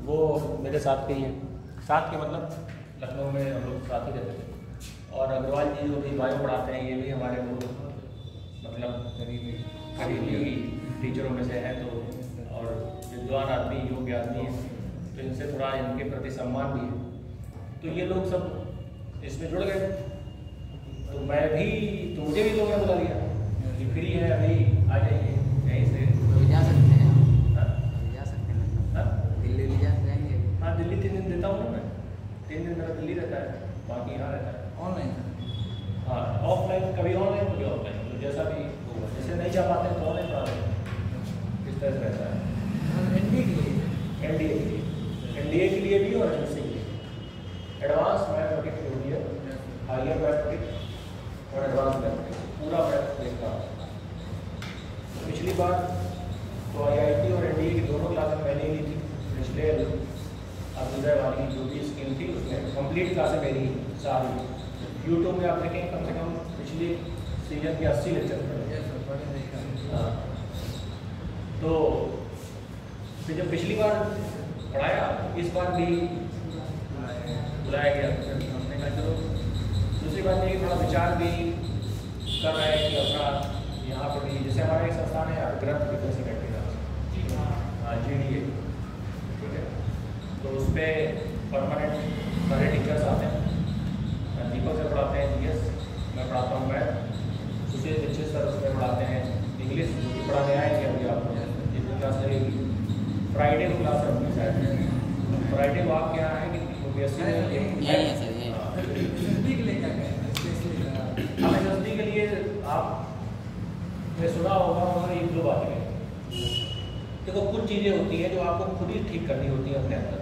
वो मेरे साथ के ही हैं। साथ के मतलब लखनऊ में हम लोग साथ ही रहते थे। और अग्रवाल जी जो भी बायो पढ़ाते हैं, ये भी हमारे मतलब करीबी टीचरों में से हैं, तो और विद्वान आदमी, योग्य आदमी हैं, तो इनसे थोड़ा इनके प्रति सम्मान भी है। तो ये लोग सब इसमें जुड़ गए, तो मैं भी, तो मुझे भी लोगों ने बुला लिया कि फ्री है अभी आ जाइए यहीं से। तो जा सकते हैं हम? हाँ? जा सकते हैं हाँ? दिल्ली ले जा जाएंगे। हाँ, दिल्ली 3 दिन देता हूँ ना मैं, 3 दिन मेरा दिल्ली रहता है, बाकी यहाँ रहता है ऑनलाइन। हाँ, ऑफलाइन, कभी ऑनलाइन कभी ऑफलाइन, तो जैसा भी होगा। जैसे नहीं जा पाते हैं तो ऑनलाइन पढ़ा देते हैं, इस तरह से रहता है। एनडीए के लिए, एनडीए के लिए भी और एमएससी के लिए। एडवांस मैथमेटिक्स जो भी है, हायर मैथमेटिक्स और एडवांस मैथमेटिक्स, पूरा मैथमेटिक्स का। पिछली बार तो IIT और एनडीए की दोनों क्लासें मैंने ली थी। पिछले अभ्युदय वाली जो भी स्कीम थी उसमें कंप्लीट क्लासें मेरी सारी। यूट्यूब में आप देखें कम से कम पिछली सीजन के 80 लेक्चर पढ़े। हाँ, तो फिर जब पिछली बार पढ़ाया, इस बार भी बुलाया गया, हमने कहा चलो। दूसरी बात ये थोड़ा विचार भी कर रहे हैं कि अपना यहाँ पर भी, जैसे हमारा एक संस्थान है ग्रंथ विकास सेक्रेटरी, हाँ GDA, ठीक है, तो उस पर परमानेंट सारे टीचर्स आते हैं। दीपक से पढ़ाते हैं GS, मैं पढ़ाता हूँ मैथ, सुशील दीक्षित सर उसमें पढ़ाते हैं इंग्लिश, जो कि पढ़ाने आएंगे अभी आपको, एक क्लास लगेगी। फ्राइडे को क्लास है अपनी साइड, फ्राइडे को आप क्या है कि OBSC के लिए क्या कहें? एसएसबी के लिए आपने सुना होगा, उन्होंने एक 2 बातें कही। देखो, कुछ चीज़ें होती हैं जो आपको खुद ही ठीक करनी होती हैं अपने अंदर,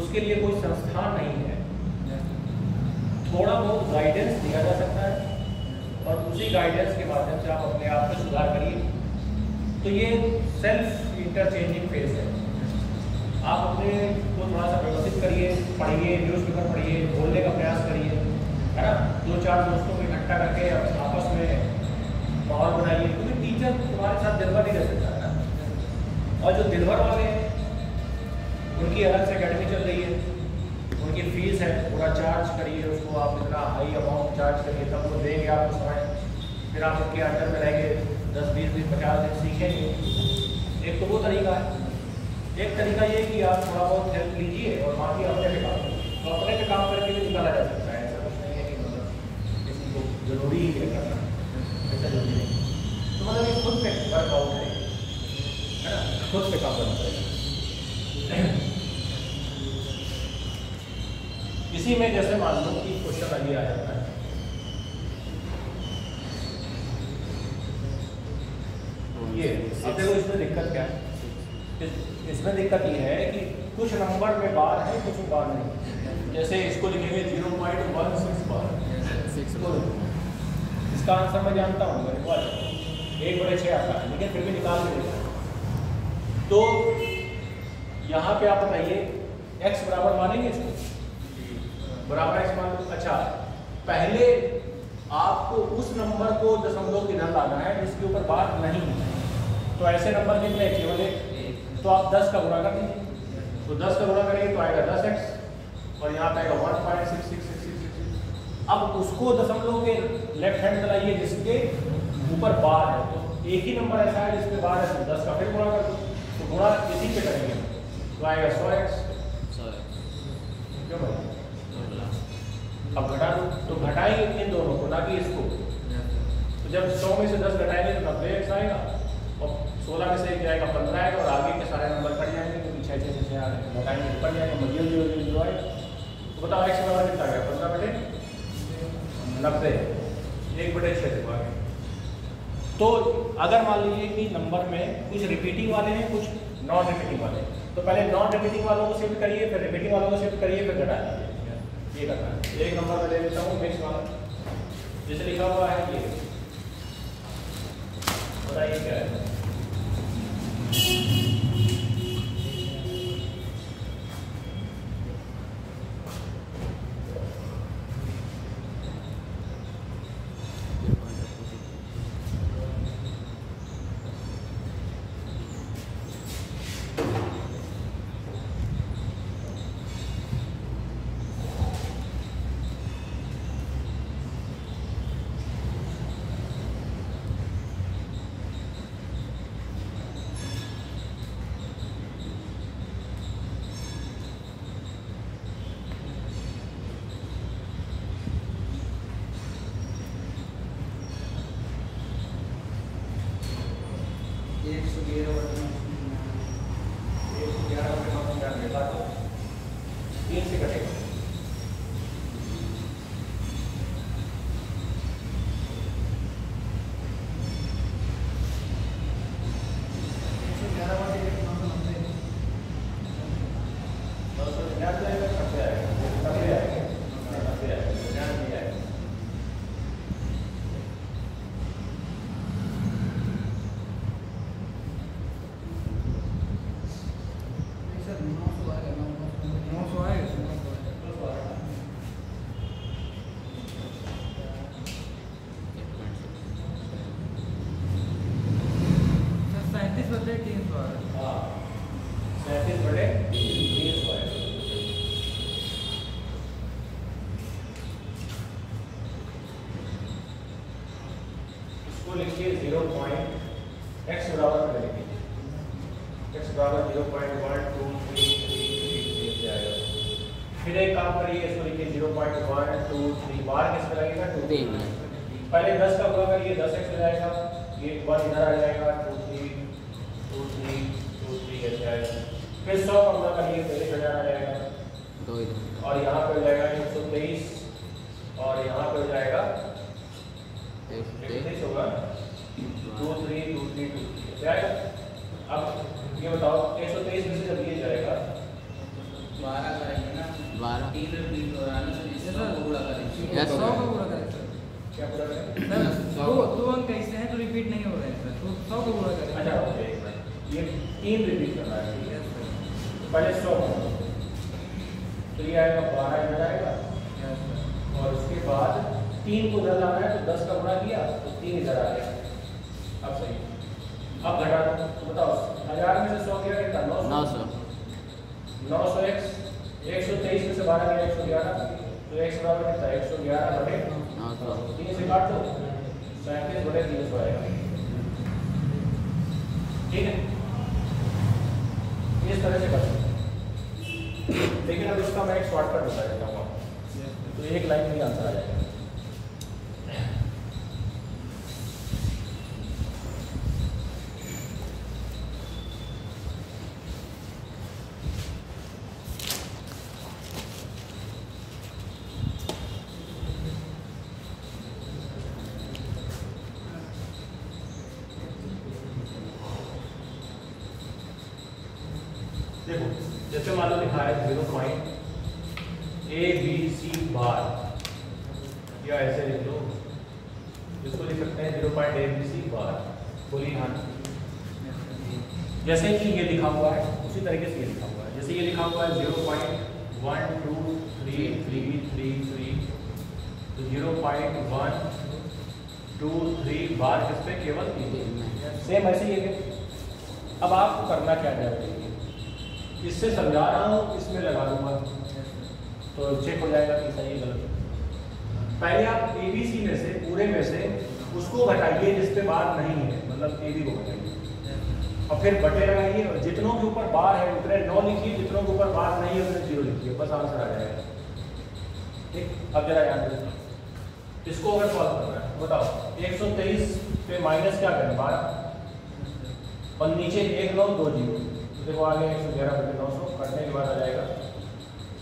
उसके लिए कोई संस्थान नहीं है। थोड़ा बहुत गाइडेंस दिया जा सकता है और उसी गाइडेंस के माध्यम से आप अपने आप में सुधार करिए। तो ये सेल्फ इंटरचेंजिंग फेज है। आप अपने को थोड़ा सा व्यवस्थित करिए, पढ़िए, न्यूज़पेपर पढ़िए, बोलने का प्रयास करिए, है ना, 2-4 दोस्तों को इकट्ठा करके आपस में माहौल बनाइए, क्योंकि टीचर तुम्हारे साथ दिन भर नहीं रह सकता है ना। और जो दिन भर वाले हैं उनकी अलग से अकेडमी चल रही है, उनकी फीस है, पूरा चार्ज करिए उसको, आप इतना हाई अमाउंट चार्ज करिए, तब वो देंगे आपको समय, फिर आप उनके अंडर में रहेंगे 10-20 दिन 50 दिन सीखेंगे। एक तो वो तरीका है। एक तरीका ये कि आप थोड़ा बहुत हेल्प लीजिए और बाकी अपने पे काम करिए। तो अपने पे काम करके भी निकाला जा सकता है, ऐसा कुछ नहीं है कि मतलब किसी को जरूरी ही है करना, ऐसा जरूरी नहीं। तो मतलब ये खुद पे वर्कआउट है ना, खुद पे काम करना पड़ेगा। इसी में जैसे मान लो कि क्वेश्चन अभी आ जाता है, ये अब देखो इसमें दिक्कत क्या है। इसमें दिक्कत ये है कि कुछ नंबर में बार है, कुछ में बार नहीं। जैसे इसको लिखेंगे 0.16 बार, इसका आंसर मैं जानता हूँ, 1/6 आता है, लेकिन फिर भी निकाल के देगा। तो यहाँ पे आप बताइए x बराबर मानेंगे इसको, बराबर x मान लो। अच्छा, पहले आपको उस नंबर को दशमलव इधर लाना है जिसके ऊपर बार नहीं है। तो ऐसे नंबर कितने, केवल एक, तो आप 10 का गुणा कर दीजिए। तो 10 का गुणा करेंगे तो आएगा 10x और यहाँ पे आएगा 1.6666। अब उसको दशमलव के लेफ्ट हैंड लाइए जिसके ऊपर बार है। तो एक ही नंबर ऐसा है जिसपे बार है, तो 10 का फिर गुणा कर दो। तो गुणा इसी पे करेंगे तो आएगा 100x। क्यों भाई? अब घटा दो, तो घटाएंगे इन दोनों को, ना कि इसको। तो जब 100 में से 10 घटाएंगे तो 90x आएगा और 16 में से 1 जाएगा 15 आएगा और आगे के सारे नंबर कट जाएंगे क्योंकि 6 6 6 घटाएंगे तो कट जाएगा, 0 0 0 0 आएगा। तो बताओ x बराबर कितना आ गया? 15/90, 1/6 देखो आगे। तो अगर मान लीजिए कि नंबर में कुछ रिपीटिंग वाले हैं, कुछ नॉन रिपीटिंग वाले हैं, तो पहले नॉन रिपीटिंग वालों को शिफ्ट करिए, फिर रिपीटिंग वालों को शिफ्ट करिए, फिर घटा दीजिए। ये करना है। एक नंबर मैं ले लेता हूँ मिक्स वाला, जैसे लिखा हुआ है ये, बताइए क्या है? लिखिए 0.x बराबर में लिखिए, x बराबर 0.1233 आएगा। फिर एक काम करिए, इसको लिखिए 0.123 बार किस पे लगेगा? 2 पहले 10 का गुणा करिए, 10x हो जाएगा, ये 1 इधर आ जाएगा, 2 3 2 3 2 3 ऐसे आएगा। फिर 100 का गुणा करिए, पहले 1000 आ जाएगा, 2 इधर और यहाँ पे हो जाएगा 123 और यहाँ पे हो जाएगा 123 होगा 2 3 2 3 2 3 क्या है? अब ये बताओ 123 में से जब ये जाएगा 12 करेंगे ना, 12 3 रिपीट हो रहा है ना सर, इसका पूरा करेंगे। यस 100 का पूरा करें सर। क्या पूरा करें? सर दो अंक ऐसे हैं तो रिपीट नहीं हो रहे हैं सर, तो 100 का पूरा करें। अच्छा ओके, एक मिनट, ये 3 रिपीट करना है। यस सर, तो पहले 100 तो ये आएगा 12 इधर आएगा यस सर। और उसके बाद 3 को इधर लाना है तो 10 का गुणा किया तो 3 इधर आ गया। अब सही, अब घटा दो, तो बताओ 1000 में से 100 गया कितना? 900 900x 123 में से 12 गया 111, तो x बराबर कितना? 111 बटे 3 से काट दो 37 बटे 300 आएगा। ठीक है, इस तरह से कर सकते हैं। लेकिन अब इसका मैं एक शॉर्टकट बता देता हूँ आपको, तो एक लाइन में आंसर आ जाएगा। देखो जैसे मान लो लिखा है 0.ABC बार, या ऐसे लिख लो, इसको लिख सकते हैं 0.ABC बार। बोलिए हाँ, जैसे कि ये लिखा हुआ है उसी तरीके से ये लिखा हुआ है। जैसे ये लिखा हुआ है 0.123333, तो 0.123 बार किस पे केवल सेम ऐसे ही है। अब आपको करना क्या है, इससे समझा रहा हूँ, इसमें लगा दूंगा तो चेक हो जाएगा कि सही है गलत। पहले आप ABC में से पूरे में से उसको घटाइए जिस पे बार नहीं है, मतलब AB को घटाइए और फिर बटे लगाइए और जितनों के ऊपर बार है उतने 9 लिखिए, जितनों के ऊपर बार नहीं है उतने 0 लिखिए, बस आंसर आ जाएगा। ठीक, अब जरा याद रखिए इसको अगर सॉल्व करना है बताओ। 123 पे माइनस क्या करें 12 और नीचे 1 9 2 0, तो देखो आगे 111/900 कटने के बाद आ जाएगा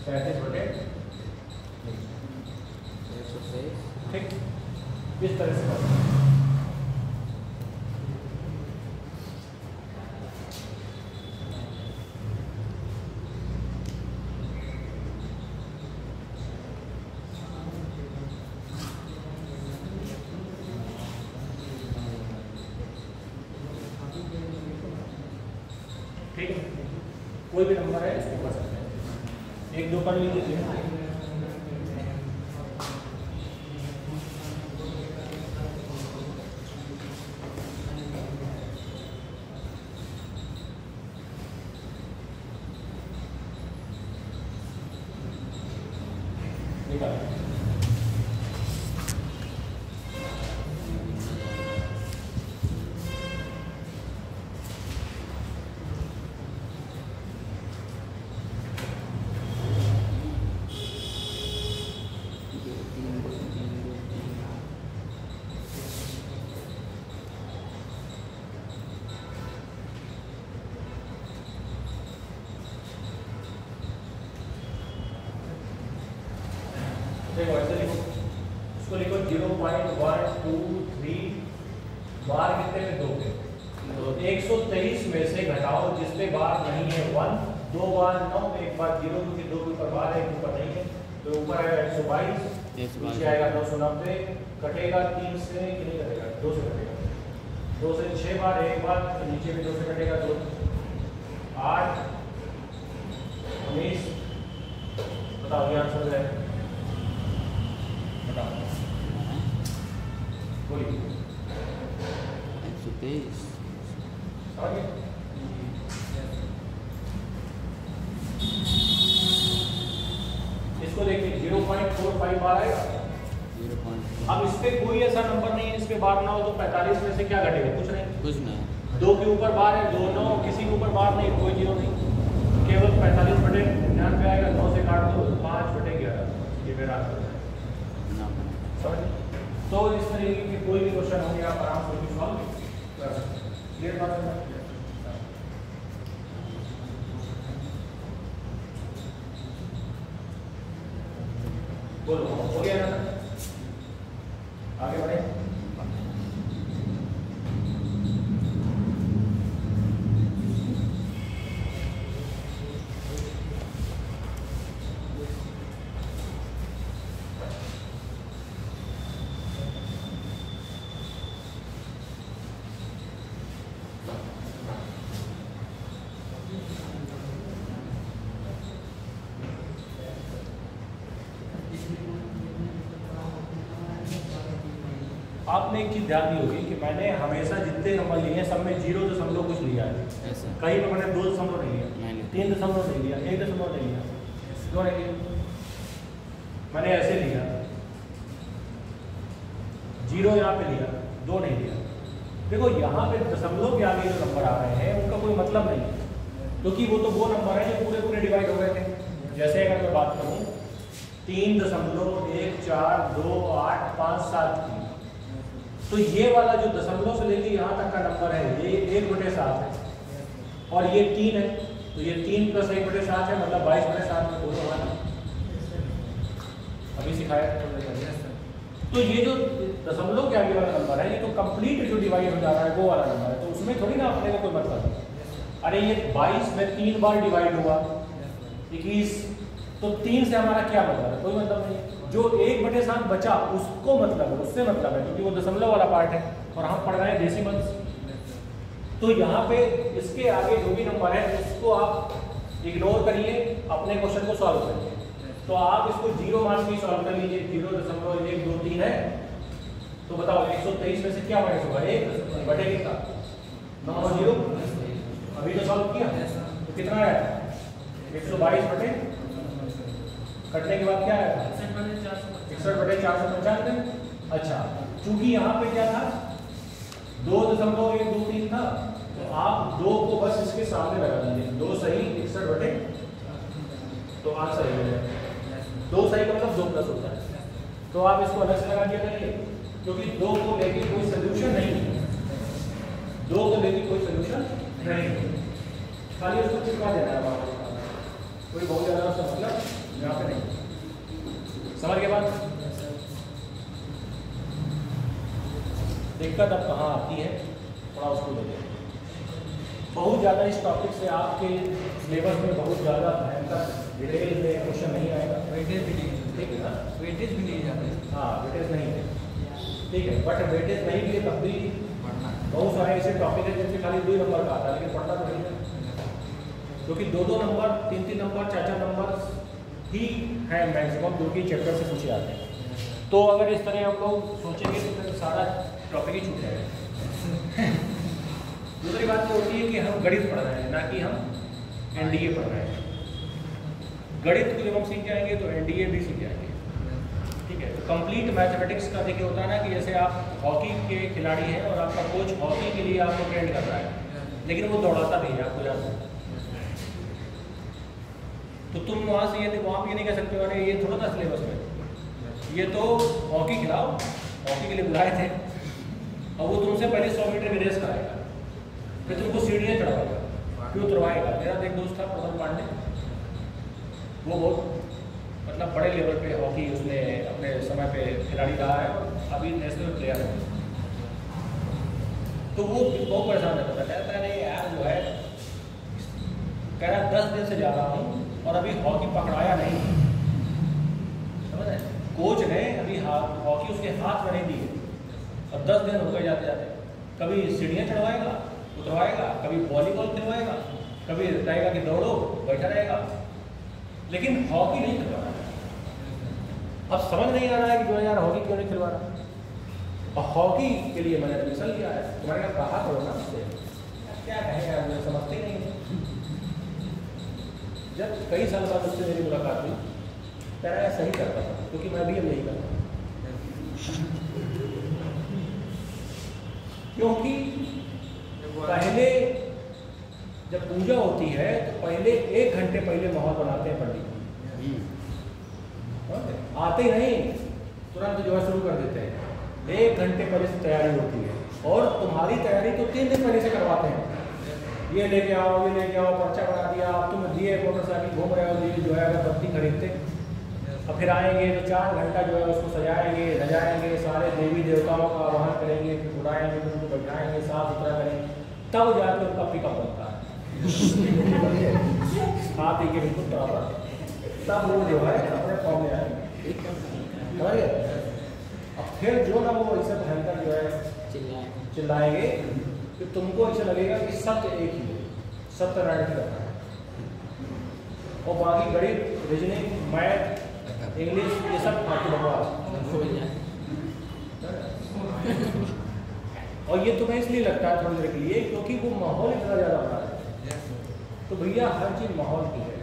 37/। ठीक, इस तरह से करना। ठीक है, कोई भी नंबर है इसको कर सकते हैं, 1 2 कर लीजिए। देखो ऐसे लिखो, इसको लिखो 0.123 बार कितने में 2 पे, तो 123 में से घटाओ जिस पे बार नहीं है 1, 2 बार 9, एक बार 0, क्योंकि 2 के ऊपर बार है, 1 ऊपर नहीं है, तो ऊपर आएगा 122, नीचे आएगा 990, कटेगा 3 से कि नहीं कटेगा, 2 से कटेगा, 2 से 6 बार, 1 बार, तो नीचे भी 2 से कटेगा, 2 8 19, बताओ ये आंसर है, बताओ बोलिए। 123 इसको देखिए 0.45 बार आएगा। 0.4 अब इस पे कोई ऐसा नंबर नहीं है, इस पे बार ना हो तो 45 में से क्या घटेगा, कुछ नहीं, कुछ नहीं। 2 के ऊपर बार है, 2 9, किसी के ऊपर बार नहीं, कोई 0 नहीं, केवल 45/99 आएगा, 9 से काट दो 5/11, ये मेरा आंसर है। समझ, तो इस तरीके के कोई भी क्वेश्चन होंगे आप आराम से सॉल्व कर सकते हैं। क्लियर बात है? बोलो हो गया ना, आगे बढ़े। आपने एक चीज ध्यान दी होगी कि मैंने हमेशा जितने नंबर लिए हैं सब में 0 कुछ लिया है, कहीं पर मैंने 2 दशमलव नहीं लिया, 3 दशमलव नहीं लिया, 1 दशमलव नहीं लिया, क्यों नहीं लिया, मैंने ऐसे लिया 0 यहाँ पे लिया, 2 नहीं लिया। देखो यहाँ पे दशमलव के आगे जो नंबर आ रहे हैं उनका कोई मतलब नहीं है, क्योंकि वो तो वो नंबर है जो पूरे पूरे डिवाइड हो गए थे। जैसे अगर मैं बात करूँ 3.1428573, तो ये वाला जो दशमलव से लेके यहाँ तक का नंबर है ये 1/7 है और ये 3 है, तो ये 3 + 1/7 है, मतलब 22/7 में दोनों आना अभी सिखाया। तो ये जो दशमलव के आगे वाला नंबर है ये तो कंप्लीट जो डिवाइड हो जा रहा है वो वाला नंबर है, तो उसमें थोड़ी ना अपने को कोई मतलब है। अरे ये 22 में 3 बार डिवाइड हुआ 21, तो 3 से हमारा क्या मतलब है, कोई मतलब नहीं। जो 1/7 बचा उसको मतलब है, उससे मतलब है, क्योंकि वो दशमलव वाला पार्ट है और हम पढ़ रहे हैं डेसिमल्स। तो यहाँ पे इसके आगे जो भी नंबर है उसको आप इग्नोर करिए, अपने क्वेश्चन को सॉल्व करिए। तो आप इसको 0 मार्क्स की सॉल्व कर लीजिए। 0.123 है तो बताओ 123 में से क्या माइनस होगा? 1 बटे कितना? 9 0। अभी तो सॉल्व किया तो कितना आया था? 122 बटे कटने के बाद क्या आया था? 61 बटे 495। अच्छा, चूंकि यहाँ पे क्या था 2.123 था तो आप 2 को बस इसके सामने लगा दीजिए। 2 सही 61 बटे, तो आंसर हो जाएगा। 2 सही का मतलब 2 प्लस होता है। तो आप इसको अलग से लगा दिया करिए, क्योंकि 2 को लेके कोई सोल्यूशन नहीं है। 2 को लेके कोई सोल्यूशन नहीं है, खाली उसको चिपका देना है। कोई बहुत ज़्यादा उसका मतलब यहाँ पे नहीं। समझ के बाद दिक्कत अब कहाँ आती है, थोड़ा उसको देखें। बहुत ज़्यादा इस टॉपिक से आपके सिलेबस में बहुत ज़्यादा भयंकर डिटेल में क्वेश्चन नहीं आएगा। वेटेज भी नहीं, ठीक है ना? वेटेज भी नहीं जाते। हाँ, वेटेज नहीं है, ठीक है। बट वेटेज नहीं भी तब भी पढ़ना बहुत सारे ऐसे टॉपिक है जिनसे खाली 2 नंबर का आता है, लेकिन पढ़ना तो नहीं है, क्योंकि 2 नंबर 3 नंबर 4 नंबर ही हैं मैक्सिमम जो कि चैप्टर से पूछे जाते हैं। तो अगर इस तरह हम लोग सोचेंगे तो फिर सारा टॉपिक ही छूट जाएगा। दूसरी बात ये होती है कि हम गणित पढ़ रहे हैं, ना कि हम एनडीए पढ़ रहे हैं। गणित को जब हम सीख जाएंगे तो एनडीए भी सीख जाएंगे, ठीक है। तो कंप्लीट मैथमेटिक्स का देखिए होता है ना कि जैसे आप हॉकी के खिलाड़ी हैं और आपका कोच हॉकी के लिए आपको ट्रेंड कर रहा है, लेकिन वो दौड़ाता नहीं है, आपको याद है। तो तुम वहाँ से ये वहाँ ये नहीं कह सकते अरे ये थोड़ा था सिलेबस में, ये तो हॉकी खिलाओ, हॉकी के लिए बुलाए थे, और वो तुमसे पहले 100 मीटर की रेस कराएगा, फिर तुमको सीढ़ियाँ चढ़वाएगा, फिर उतरवाएगा। मेरा एक दोस्त था प्रमोद पांडे, वो बहुत मतलब बड़े लेवल पे हॉकी उसने अपने समय पे खिलाड़ी रहा है और अभी नेशनल प्लेयर है। तो वो बहुत परेशान रहता था, कहता है नहीं यार जो है, कह रहा 10 दिन से जा रहा हूँ और अभी हॉकी पकड़ाया नहीं, समझ रहे? कोच ने अभी हॉकी उसके हाथ में नहीं दी है और 10 दिन हो गए जाते जाते। कभी सीढ़ियाँ चढ़वाएगा, उतरवाएगा, कभी वॉलीबॉल खिलवाएगा, कभी कहेगा कि दौड़ो, बैठा रहेगा, लेकिन हॉकी नहीं खिलवा रहा। अब समझ नहीं आ रहा है कि जो यार हॉकी क्यों नहीं खिलवा रहा। और हॉकी के लिए मैंने एडमिशन लिया है, तुम्हारे यहाँ कहा करो ना उससे, क्या कहें यार, मुझे समझते ही नहीं है। जब कई साल बाद उससे मेरी मुलाकात हुई, कह रहा है सही करता था, क्योंकि मैं भी अब यही करता। क्योंकि पहले जब पूजा होती है तो पहले 1 घंटे पहले माहौल बनाते हैं पंडित जी, आते ही नहीं तुरंत जो है शुरू कर देते हैं। 1 घंटे पहले से तैयारी होती है, और तुम्हारी तैयारी तो 3 दिन पहले से करवाते हैं। ये लेके आओ, ये लेके आओ, पर्चा बना दिया, अब तुम दिए मोटरसाइकिल घूम रहे हो, ये जो है अगरबत्ती खरीदते, और फिर आएंगे तो 4 घंटा जो है उसको सजाएंगे, सजाएंगे, सारे देवी देवताओं का आवाहन करेंगे, फिर उड़ाएंगे, फिर उनको बैठाएंगे, साफ सुथरा करेंगे, तब जाके उनका पिकअप बनता है। खा पी के बिल्कुल बराबर, तब वो जो है अपने फॉर्म में आएंगे। अब फिर जो ना वो ऐसे भयंकर जो है चिल्लाएंगे कि तुमको ऐसा लगेगा कि सत्य एक ही है, सत्यनारायण की कथा है, और बाकी गणित, रीजनिंग, मैथ, इंग्लिश ये सब फालतू बकवास। और ये तुम्हें इसलिए लगता है थोड़ी देर के लिए क्योंकि वो माहौल इतना ज़्यादा बना है। तो भैया हर चीज़ माहौल की है।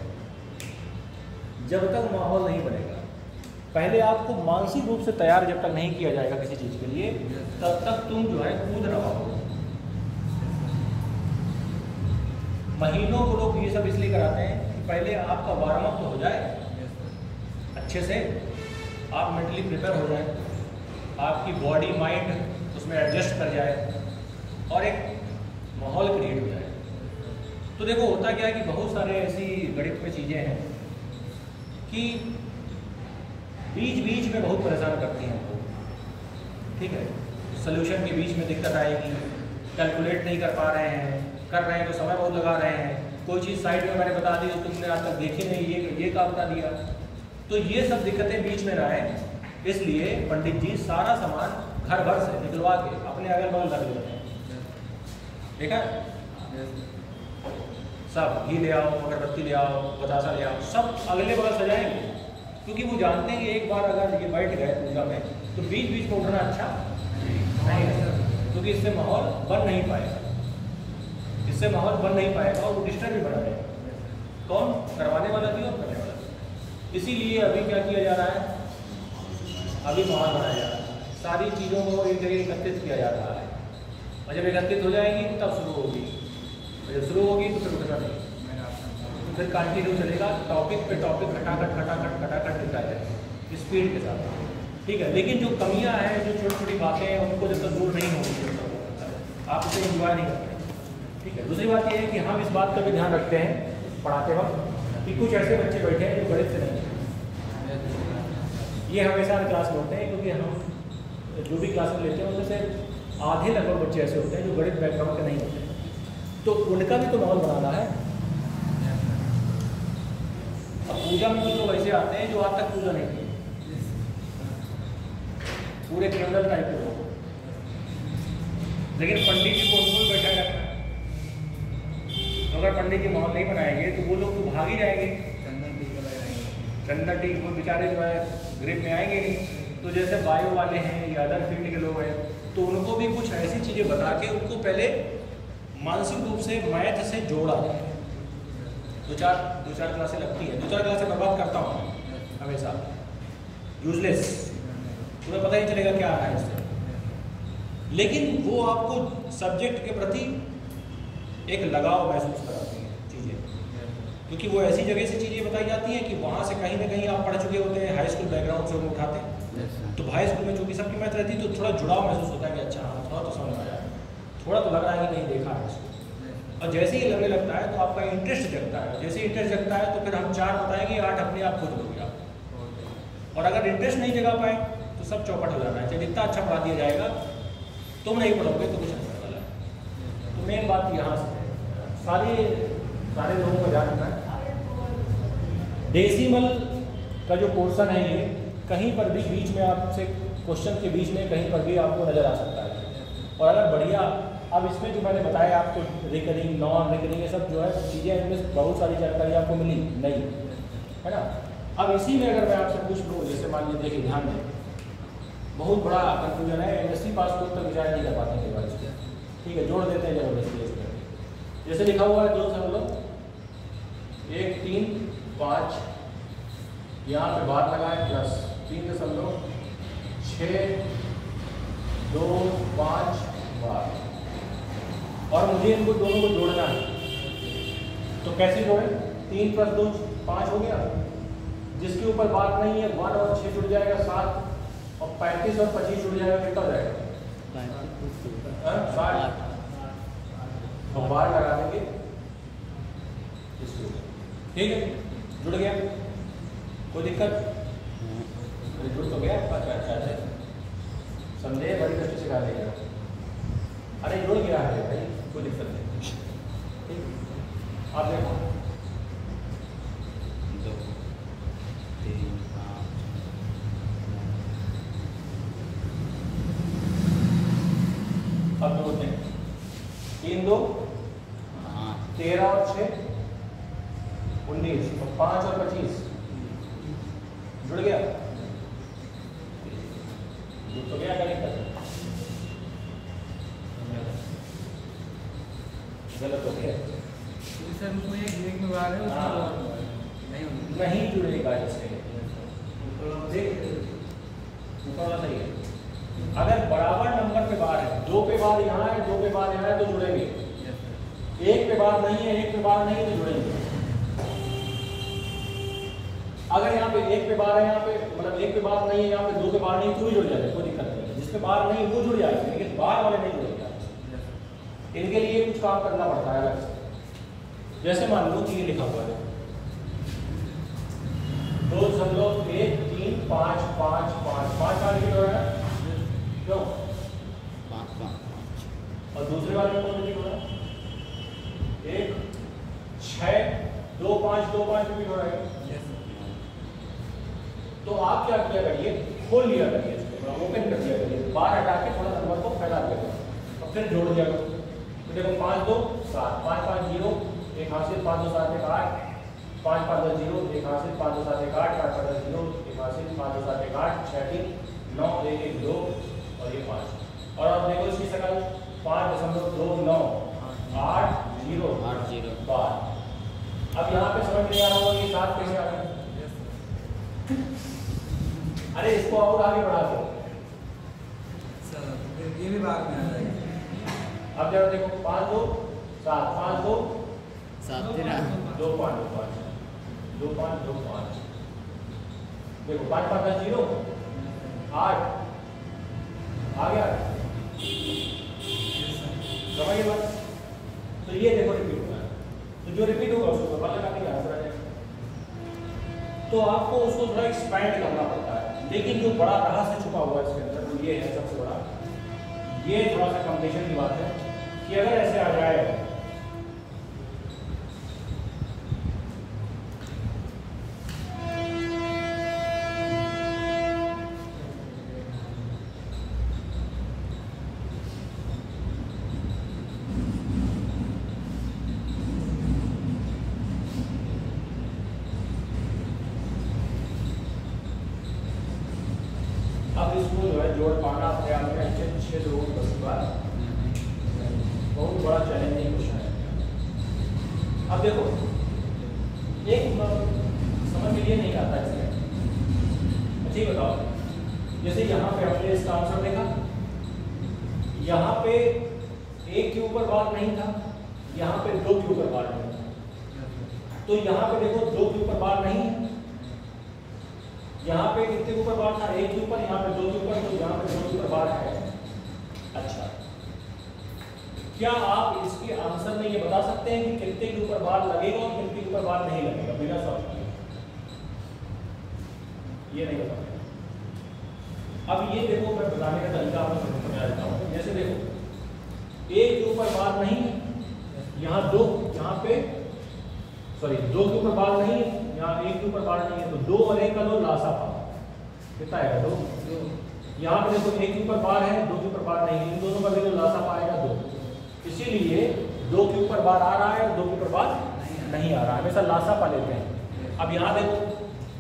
जब तक माहौल नहीं बनेगा, पहले आपको मानसिक रूप से तैयार जब तक नहीं किया जाएगा किसी चीज़ के लिए, तब तक तुम जो है कूद ना पाओगे। महीनों को लोग ये सब इसलिए कराते हैं कि पहले आपका वार्म अप तो हो जाए अच्छे से, आप मेंटली प्रिपेयर हो जाए, आपकी बॉडी माइंड उसमें एडजस्ट कर जाए और एक माहौल क्रिएट हो जाए। तो देखो होता क्या है कि बहुत सारे ऐसी गणित में चीज़ें हैं कि बीच बीच में बहुत परेशान करती हैं हमको, ठीक है। सोल्यूशन के बीच में दिक्कत आएगी, कैलकुलेट नहीं कर पा रहे हैं, कर रहे हैं तो समय बहुत लगा रहे हैं, कोई चीज़ साइड में मैंने बता दी तो तुमने आज तक देखी नहीं, ये काम बता दिया। तो ये सब दिक्कतें बीच में ना आए, इसलिए पंडित जी सारा सामान घर भर से निकलवा के अपने अगल बगल रख लेते हैं। देखा, सब घी ले आओ, अगरबत्ती ले आओ, बतासा ले आओ, सब अगले बगल सजाएंगे, क्योंकि वो जानते हैं कि एक बार अगर ये बैठ गए पूजा में तो बीच बीच में उठना अच्छा नहीं है, क्योंकि इससे माहौल बन नहीं पाएगा, इससे माहौल बन नहीं पाएगा और वो डिस्टर्ब भी बना रहेगा। कौन करवाने वाला भी और करने वाला भी। इसीलिए अभी क्या किया जा रहा है, अभी माहौल बनाया जा रहा है, सारी चीज़ों को एक जगह एकत्रित किया जा रहा है, और जब एकत्रित हो जाएगी तब शुरू होगी, और जब शुरू होगी तो फिर उठना नहीं, तो फिर कंटिन्यू चलेगा, टॉपिक पे टॉपिक खटाखट लिखा जाए स्पीड के साथ, ठीक है। लेकिन जो कमियां हैं, जो छोटी छोटी बातें हैं, उनको जब तक दूर नहीं होंगी आप उसे इंजॉय नहीं करते, ठीक है। दूसरी बात यह है कि हम इस बात का भी ध्यान रखते हैं पढ़ाते वक्त कि कुछ ऐसे बच्चे बैठे हैं जो गणित से नहीं है, ये हमेशा क्लास में होते हैं, क्योंकि हम जो भी क्लास में लेते हैं उनमें से आधे लगभग बच्चे ऐसे होते हैं जो गणित बैकग्राउंड के नहीं होते, तो उनका भी तो माहौल बनाना है। अब पूजा में कुछ लोग ऐसे आते हैं जो आज तक पूजा नहीं की, पूरे क्रिमिनल टाइप के लोग, लेकिन पंडित जी को उनको भी बैठा रखना है, तो अगर पंडित जी माहौल नहीं बनाएंगे तो वो लोग तो भाग ही जाएंगे, चंदन टी वो बेचारे जो है ग्रिप में आएंगे नहीं। तो जैसे बायो वाले हैं या अदर फील्ड के लोग हैं, तो उनको भी कुछ ऐसी चीज़ें बता के उनको पहले मानसिक रूप से मैथ से जोड़ा जाए। दो चार क्लासें लगती हैं, 2-4 क्लासें बर्बाद करता हूँ हमेशा, यूजलेस, तुम्हें पता ही चलेगा क्या आ रहा है इससे, लेकिन वो आपको सब्जेक्ट के प्रति एक लगाव महसूस कराती हैं चीज़ें, क्योंकि वो ऐसी जगह से चीज़ें बताई जाती हैं कि वहाँ से कहीं ना कहीं आप पढ़ चुके होते हैं, हाई स्कूल बैकग्राउंड से वो उठाते हैं, तो हाई स्कूल में चूँकि सबकी मैथ रहती है तो थोड़ा जुड़ाव महसूस होता है कि अच्छा हाँ थोड़ा तो समझ आया, थोड़ा तो लग रहा है कि नहीं देखा है इसको, और जैसे ही लगने लगता है तो आपका इंटरेस्ट जगता है, जैसे इंटरेस्ट जगता है तो फिर हम 4 बताएंगे, 8 अपने आप खुद हो गया, और अगर इंटरेस्ट नहीं जगा पाए तो सब चौपट हो जाना है, चाहे जितना अच्छा पढ़ा दिया जाएगा, तुम नहीं पढ़ोगे तो कुछ नहीं वाला है। तो मेन बात यहाँ से है, सारे लोगों को ध्यान रखना है। डेसिमल का जो पोर्शन है ये कहीं पर भी बीच में आपसे क्वेश्चन के बीच में कहीं पर भी आपको नज़र आ सकता है, और अगर बढ़िया, अब इसमें जो मैंने बताया आपको रिकरिंग नॉन रिकरिंग ये सब जो है चीज़ें, इनमें बहुत सारी जानकारी आपको मिली नहीं है ना। अब इसी में अगर मैं आपसे पूछ लूँ, जैसे मान लीजिए देखिए ध्यान दें, बहुत बड़ा कंफ्यूजन है, एमएससी पास कोर्स तक विचार नहीं कर पाते हैं बात, ठीक है, जोड़ देते हैं जबरदस्ती इसमें। जैसे लिखा हुआ है 2 समझ लो, 1 3 5, यहाँ पे बात लगाए प्लस 3 के समझ लो 6 2 5 बार, और मुझे इनको दोनों को जोड़ना है, तो कैसे जोड़े, 3 + 2 5 हो गया, जिसके ऊपर बात नहीं है 1 और 6 जुड़ जाएगा 7, और 35 और 25 जुड़ जाएगा, कितना हो जाएगा 60, और बार लगा देंगे इसको, ठीक है, जुड़ गया, कोई दिक्कत, जुड़ तो गया, अच्छा संदेह बड़ी कष्ट से सिखा देगा, अरे जुड़ गया है भाई, कोई दिक्कत नहीं, ठीक। आप देखो 2 3 5, अब जोड़ते हैं, 3 2 13 और 6 19, और 5 और 25 जुड़ गया, जुड़ तो गया, गलत हो गया, सर उसमें एक में बार है, नहीं जुड़ेगा इससे, ऊपर वाला सही है। अगर बराबर नंबर पे बार है, 2 पे बार यहाँ है, 2 पे बार यहाँ है, तो जुड़ेंगे, 1 पे बार नहीं है, 1 पे बार नहीं है, तो जुड़ेंगे। अगर यहाँ पे 1 पे बार है, यहाँ पे मतलब 1 पे बार नहीं है, यहाँ पे 2 पे बार नहीं, तो भी जुड़ जाएगा, कोई दिक्कत नहीं है, जिसपे बार नहीं वो जुड़ जाएगा, लेकिन बार वाले नहीं जुड़ेंगे। इनके लिए कुछ काम करना पड़ता है अलग से, जैसे मान लो कि ये लिखा हुआ है 2 समझो 1 3 5 5 5 5 आगे हो रहा है, क्यों 5 5, और दूसरे वाले में कौन हो रहा है 1 6 2 5 2 5 भी हो रहा है। तो आप क्या किया करिए, खोल लिया करिए, ओपन कर दिया करिए, बार हटा के थोड़ा नंबर को फैला दिया करिए, और फिर जोड़ दिया करो, तो देखो 5 2 7 5 5 0 एक हासिल 5 2 7 1 8 5 5 10 0 एक हासिल 5 2 7 1 8 5 5 10 0 एक हासिल 5 2 7 1 8 6 3 9 1 1 2 और ये 5। और अब देखो इसकी शकल 5.29 8 0 8 0 12। अब यहाँ पे समझ नहीं आ रहा होगा ये 7 कैसे आ गए? अरे इसको और आगे बढ़ा दो। सर ये भी बाद में आ जाएगा। अब जरा देखो 5 2 7 5 2 7 13 2 5 2 5 2 5 2 5 देखो 5 5 10 0 8 आ गया। समझिए बात। तो ये देखो रिपीट होगा, तो जो रिपीट होगा उसको पता लगाने का आंसर आ जाएगा। तो आपको उसको थोड़ा एक्सपैंड करना पड़ता है, लेकिन जो बड़ा रहस्य छुपा हुआ है इसके अंदर वो ये है सबसे बड़ा, ये थोड़ा सा कॉम्प्लिकेशन की बात है कि अगर ऐसे आ जाए अब इसको जो है जोड़ पाना अपने आप में अच्छे 6 लोगों को 10 बार बहुत बड़ा चैलेंजिंग क्वेश्चन है। अब देखो एक समझ में ये नहीं आता इसमें, अच्छी बताओ, जैसे यहाँ पे हमने इसका आंसर देखा, यहाँ पे 1 के ऊपर बार नहीं था, यहाँ पे 2 के ऊपर बार नहीं था। तो यहाँ पे देखो 2 के ऊपर बार नहीं है, यहाँ पे कितने के ऊपर बार था? 1 के ऊपर, यहाँ पे 2 के ऊपर, तो यहाँ पे 2 के ऊपर बार है। अच्छा, क्या आप इसके आंसर में ये बता सकते हैं कि कितने के ऊपर बार लगेगा और कितने के ऊपर बार नहीं लगेगा बिना सॉल्व किए? ये नहीं बता सकते। अब ये देखो मैं बताने का तरीका आपको समझा देता हूँ। जैसे देखो 1 के ऊपर बार नहीं है, यहाँ 2, यहाँ पे सॉरी 2 के ऊपर बार नहीं है, यहाँ 1 के ऊपर बार नहीं है, तो 2 और 1 का 2 लासा पा कितना आएगा? 2। यहाँ पे देखो 1 के ऊपर बार है, 2 के ऊपर बार नहीं है, इन दोनों का देखो लासा पाएगा 2। इसीलिए 2 के ऊपर बार आ रहा है और 2 के ऊपर बार नहीं आ रहा है, हमेशा लासा पा लेते हैं। अब यहाँ देखो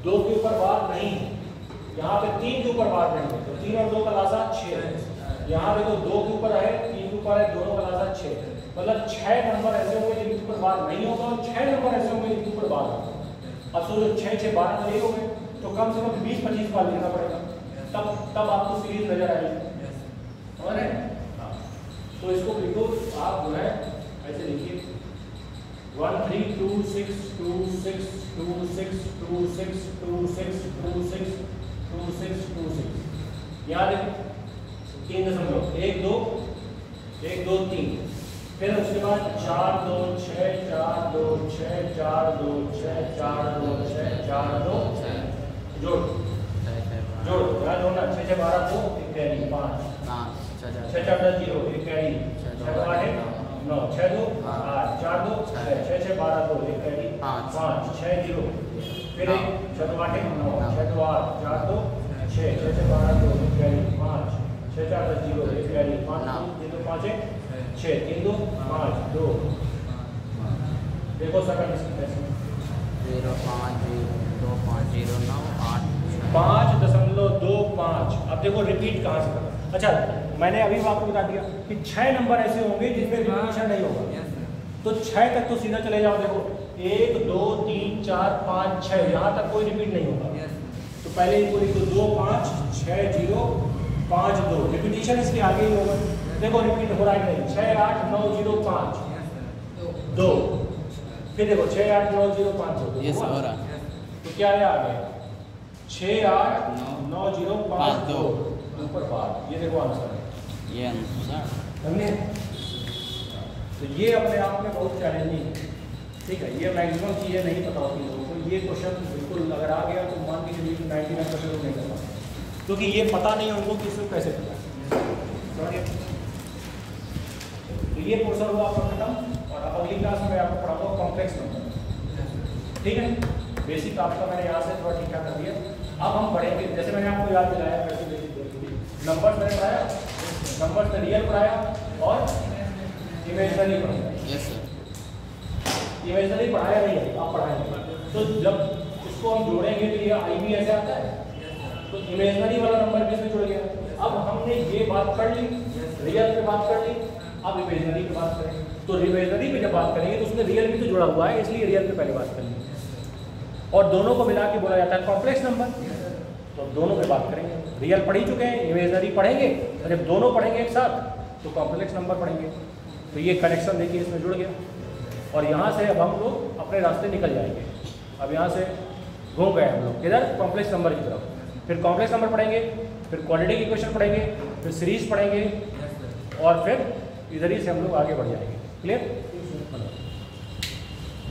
2 के ऊपर बार नहीं है, यहाँ पे 3 के ऊपर बार नहीं है, तो 3 और 2 का लासा 6 है। यहाँ देखो 2 के ऊपर है, 3 के ऊपर है, दोनों का लासा 6, मतलब 6 नंबर ऐसे होंगे जिनके ऊपर बार नहीं होगा और 6 नंबर ऐसे होंगे जिनके ऊपर बार होगा। अब सोचो 6 6 12 नहीं हो गए, तो कम से कम 20-25 बार लिखना पड़ेगा, तब आपको सीरीज नजर आएगी। समझ रहे हैं? हाँ, तो इसको लिखो आप जो है ऐसे लिखिए 1 3 2 6 2 6 2 6 2 6 2 6 2 6 2 6 2 6। यहाँ देखो 3.1 2 1 2 3, फिर उसके बाद 4 2 6 4 2 6 4 2 6 4 2 6 4 2 जोड़ जोड़ यहाँ जोड़ना 6 6 12 2 एक कैरी 5 6 4 10 0 एक कैरी 6 2 8 9 6 2 8 4 2 6 6 6 12 2 एक कैरी 5 6 0 फिर 6 2 8 9 6 2 8 4 2 6 6 6 12 2 एक कैरी 5 6 4 10 0 एक कैरी 5 2 2 5 6 3 2 5 2 देखो सेकंड इसकी कैसे 0 5 2 5 0 9 8 5.25। अब देखो रिपीट कहाँ से करना। अच्छा, मैंने अभी आपको बता दिया कि 6 नंबर ऐसे होंगे जिसमें रिपीटिशन नहीं होगा, तो 6 तक तो सीधा चले जाओ। देखो 1 2 3 4 5 6, यहाँ तक कोई रिपीट नहीं होगा। तो पहले इनको लिख दो 2 5 6 0 5 2, रिपीटिशन इसके आगे ही होगा। देखो रिपीट हो रहा है नहीं, 6 8 9 0 5 2, फिर देखो 6 8 9 0 5 2, ये हो रहा है। तो क्या है आगे 6 8 9 0 5 2 ऊपर बार। ये देखो आंसर है, ये आंसर समझे? तो ये अपने आप में बहुत चैलेंजिंग है, ठीक है। ये मैक्सिमम चीज़ें नहीं पता होती लोगों को। ये क्वेश्चन बिल्कुल अगर आ गया तो मान के चलिए 99% नहीं कर पाते, क्योंकि ये पता नहीं है उनको कि इसको कैसे पता। समझिए? तो ये पोर्शन हुआ आपका खत्म, और अब अगली क्लास में आपको पढ़ाऊंगा कॉम्प्लेक्स नंबर, ठीक है। बेसिक आपका मैंने यहाँ से थोड़ा ठीक ठाक कर दिया। अब हम पढ़ेंगे, जैसे मैंने आपको याद दिलाया वैसे बेसिक नंबर्स मैंने पढ़ाया, नंबर्स में रियल पढ़ाया और इमेजनरी पढ़ाया। Yes sir. इमेजनरी पढ़ाया नहीं है, आप पढ़ाएंगे तो जब इसको हम जोड़ेंगे तो ये आई भी ऐसे आता है, तो इमेजनरी वाला नंबर भी इसमें जुड़ गया। अब हमने ये बात कर ली, रियल पे बात कर ली, अब इमेजनरी पे बात करेंगे। तो इमेजनरी पे जब बात करेंगे तो उसमें रियल भी तो जुड़ा हुआ है, इसलिए रियल पे पहले बात करेंगे। और दोनों को मिला के बोला जाता है कॉम्प्लेक्स नंबर, तो दोनों पे बात करेंगे। रियल पढ़ ही चुके हैं, इमेजनरी पढ़ेंगे, और जब दोनों पढ़ेंगे एक साथ तो कॉम्प्लेक्स नंबर पढ़ेंगे। तो ये कनेक्शन देखिए इसमें जुड़ गया, और यहाँ से अब हम लोग अपने रास्ते निकल जाएंगे। अब यहाँ से घूम गए हम लोग किधर, कॉम्प्लेक्स नंबर की तरफ। फिर कॉम्प्लेक्स नंबर पढ़ेंगे, फिर क्वाड्रेटिक इक्वेशन पढ़ेंगे, फिर सीरीज पढ़ेंगे, और फिर इधर ही से हम लोग आगे बढ़ जाएंगे। क्लियर?